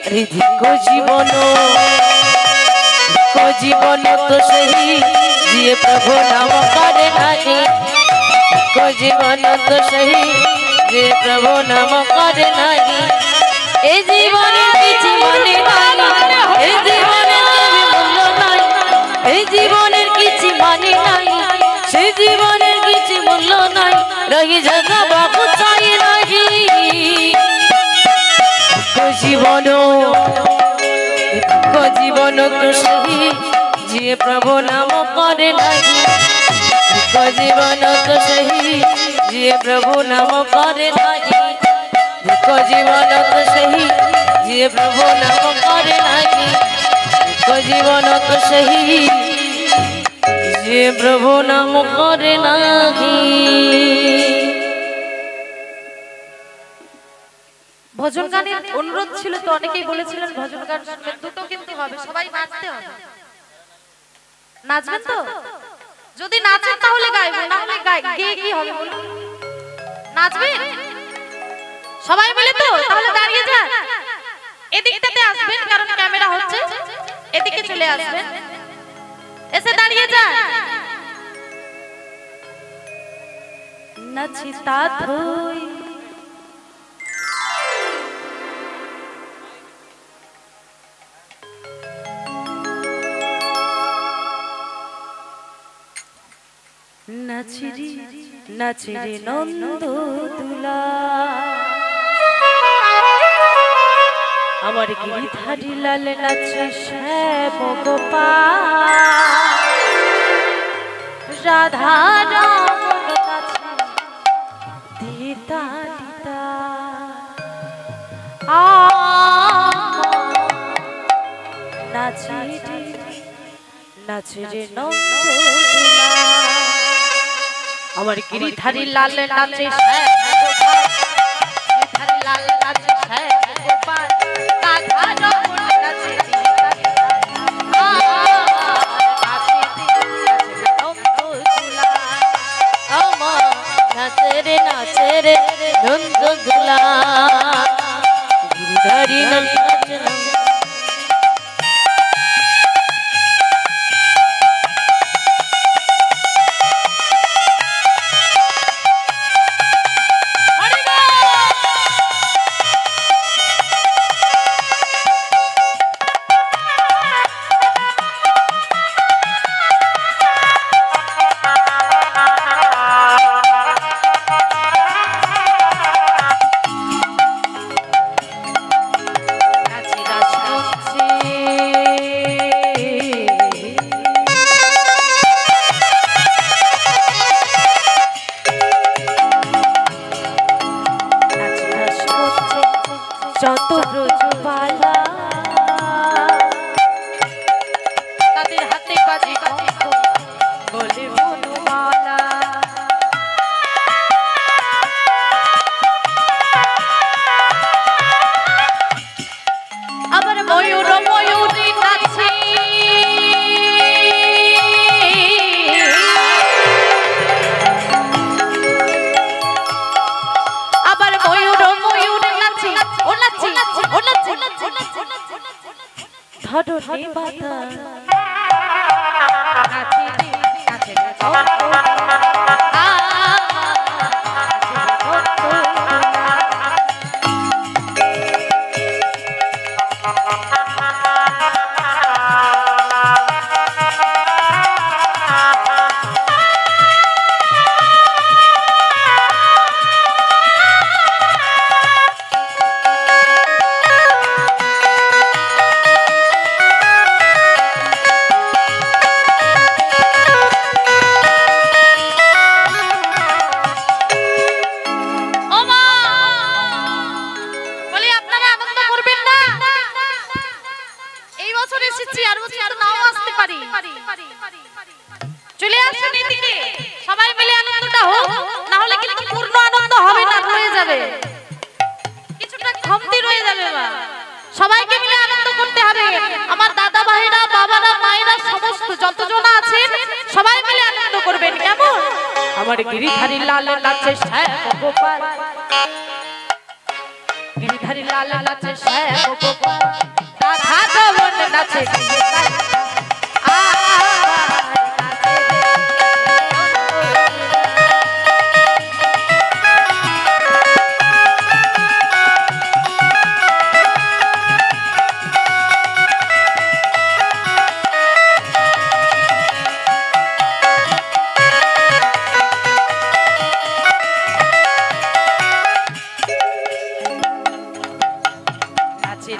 ধিক জীবন তো সেই যে প্রভু নাম করে নাহি ধিক জীবন তো সেই যে প্রভু নাম করে নাহি এই জীবনের কিছু মানে নাই এই জীবনের মূল্য নাই এই জীবনের কিছু মানে নাই সেই জীবনের কিছু মূল্য নাই রহি জায়গা বাবু চাই নাহি জীবন তো সেই যে প্রভু নাম করে নাহি জীবন তো সেই যে প্রভু নাম করে নাহি জীবন তো সেই যে প্রভু নাম করে নাহি জীবন তো সেই যে প্রভু নাম করে নাহি ভজন গানের অনুরোধ ছিল তো অনেকেই বলেছিলেন ভজন গান শুনবেন দুটো কিন্তু হবে সবাই নাচতে হবে নাচবেন তো যদি নাচেন তাহলে গাইবো না হলে গিয়ে কি হবে বলুন নাচবেন সবাই মিলে তো তাহলে দাঁড়িয়ে যান এদিকটাতে আসবেন কারণ ক্যামেরা হচ্ছে এদিকে চলে আসবেন এসে দাঁড়িয়ে যান নাচি তা ধই নাচিরি নাচিরি নন্দ তুলা আমার গিরিধারী লাল নাচে শ্যাম গোপাল, রাধা রমন নাচে দিতা দিতা, নাচে রে নাচে রে নন্দদোলা। আমার গিরিধারী লাল নাচে শ্যাম গোপাল, গিরিধারী লাল নাচে শ্যাম গোপাল, রাধা রমন নাচে দিতা দিতা, নাচে রে নন্দদোলা। আমার নাচে রে নন্দদোলা, গিরিধারী লাল নাচে যত ব্রজবালা, তাদের হাতে বাজে কঙ্ক বলে বনমালা। আবার ময়ূর ময়ূরী নাচে, আবার ময়ূর ময়ূর নাচে, ও নাচে ও নাচে, ধরণী বাতা নাচে রে নাচে রে চলে আসুন এদিকে, সবাই মিলে আনন্দটা হোক, না হলে কিন্তু পূর্ণ আনন্দ হবে না, রয়ে যাবে কিছুটা কমতি রয়ে যাবে। মা সবাইকে মিলে আনন্দ করতে হবে। আমার দাদা ভাইরা, বাবারা, মায়েরা, সমস্ত যতজন আছেন সবাই মিলে আনন্দ করবেন, কেমন? আমার গিরিধারী লাল নাচে শ্যাম গোপাল, গিরিধারী লাল নাচে শ্যাম গোপাল, রাধা রমন নাচে দিতা দিতা,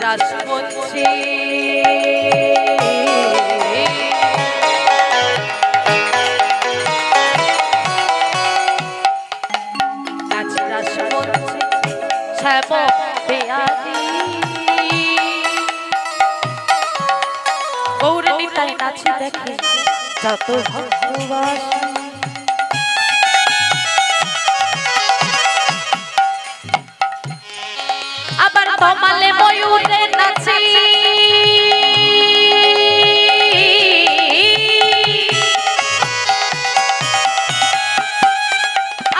রাসমঞ্চে শ্যাম পেয়ারি গৌরী তাই নাচে দেখে যত ভক্তবাসী। আবার তমালে ময়ূরে নাচে,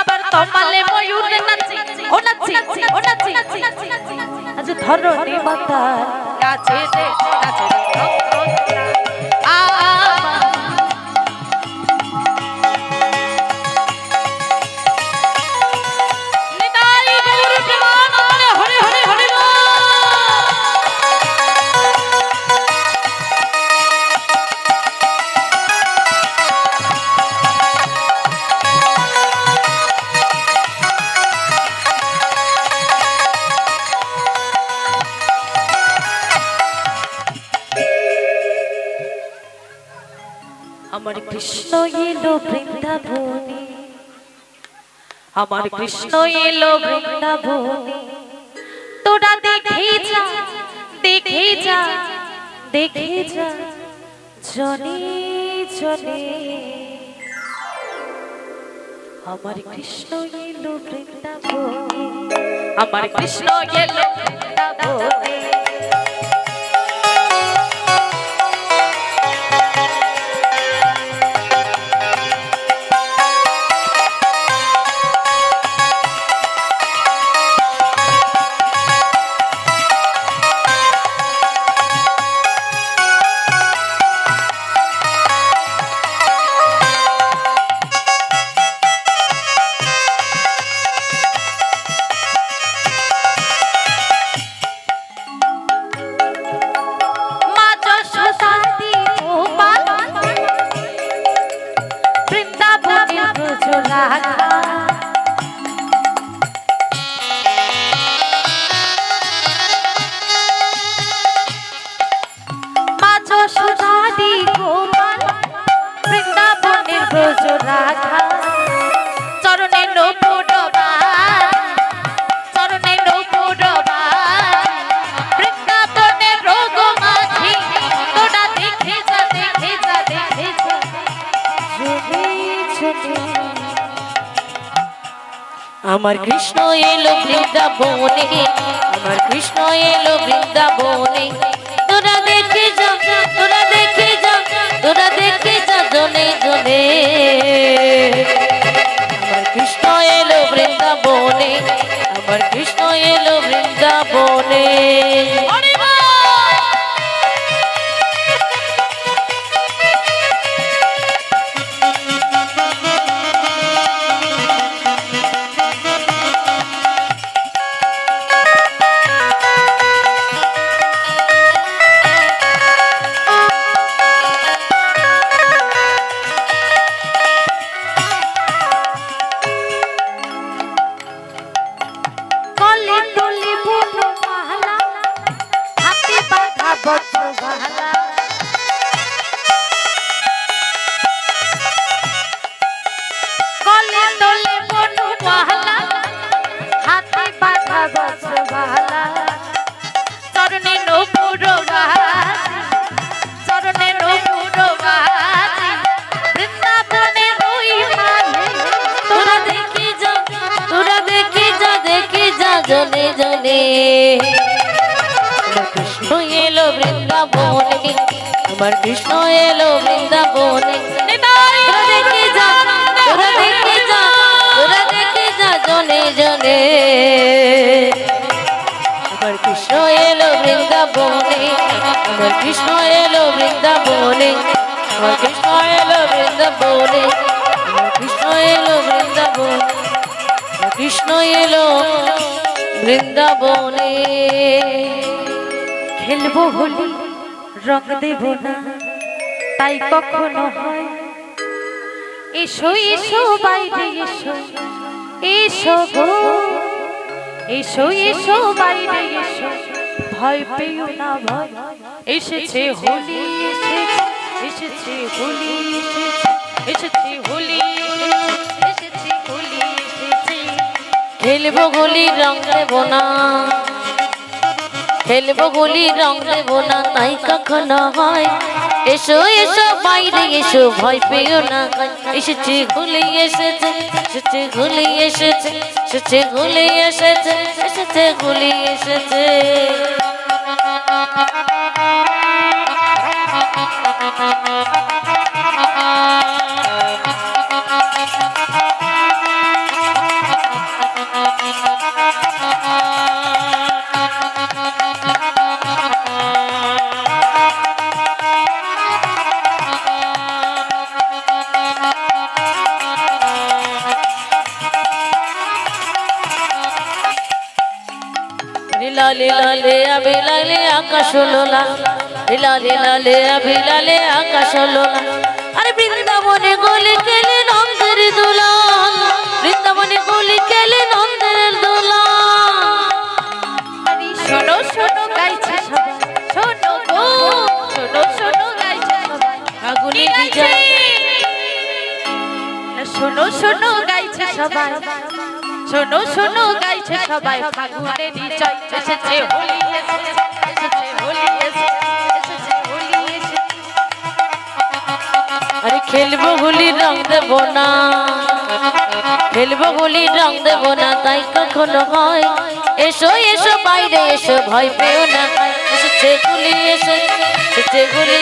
আবার তমালে ময়ূরে নাচে, ও নাচে ও নাচে, আজ ধরণী মাতা নাচে রে নাচে আমার কৃষ্ণ এলো বৃন্দাবনে, আমার কৃষ্ণ এলো বৃন্দাবনে, তোরা দেখে যা দেখে যা দেখে যা জনে জনে। আমার কৃষ্ণ এলো বৃন্দাবনে, আমার কৃষ্ণ এলো বৃন্দাবনে। চরণে চরণে বৃন্দাবনের রোগ মাঝি, তোরা দেখে যা দেখে যা দেখে যা জনে জনে। আমার কৃষ্ণ এলো বৃন্দাবনে, আমার কৃষ্ণ এলো বৃন্দাবনে, তোরা দেখে যা তোরা দেখে যা তোরা দেখে যা জনে জনে। আমার কৃষ্ণ এলো বৃন্দাবনে, আমার কৃষ্ণ এলো বৃন্দাবনে। জনে জনে। আমার কৃষ্ণ এলো বৃন্দাবনে, আমার কৃষ্ণ এলো বৃন্দাবনে, তোরা দেখে যা তোরা দেখে যা তোরা দেখে যা জনে জনে। আমার কৃষ্ণ এলো বৃন্দাবনে, আমার কৃষ্ণ এলো বৃন্দাবনে, আমার কৃষ্ণ এলো বৃন্দাবনে, আমার কৃষ্ণ এলো বৃন্দাবনে, কৃষ্ণ এলো বৃন্দাবনে। খেলবো হোলি রং দেব না তাই কখনো হয়, এসো এসো বাইরে এসো এসো গো, এসো এসো বাইরে এসো ভয় পেও না ভয়, এসেছে হোলি এসেছে এসেছে হোলি এসেছে এসেছে হোলি এসেছে হোলি এসেছে। খেলবো হোলি রং দেব না, খেলবো হোলি রং দেব না তাই কখনো হয়, এসো এসো বাইরে এসো ভয় পেও না, এসেছে হোলি এসেছে এসেছে হোলি এসেছে এসেছে হোলি এসেছে এসেছে হোলি এসেছে। লালে লালে আবি লালে আকাশ লোলা, লালে লালে আবি লালে আকাশ লোলা। আরে বৃন্দাবনে গলি খেলে নন্দের দোলা, বৃন্দাবনে গলি খেলে নন্দের দোলা। শোনো শোনো গাইছে সবাই, শোনো গো শোনো শোনো গাইছে সবাই, আগুনে ভিজা শোনো শোনো গাইছে সবাই, শোনো শোনো গাইছে সবাই, ফাগুনের নিচয় এসেছে হোলি, এসেছে হোলি, এসেছে হোলি, এসেছে। আরে খেলবো হোলি রং দেবো না, খেলবো হোলি রং দেবো না, তাই কখনো হয়। এসো এসো বাইরে এসো, ভয় পেও না, এসেছে হোলি, এসেছে হোলি।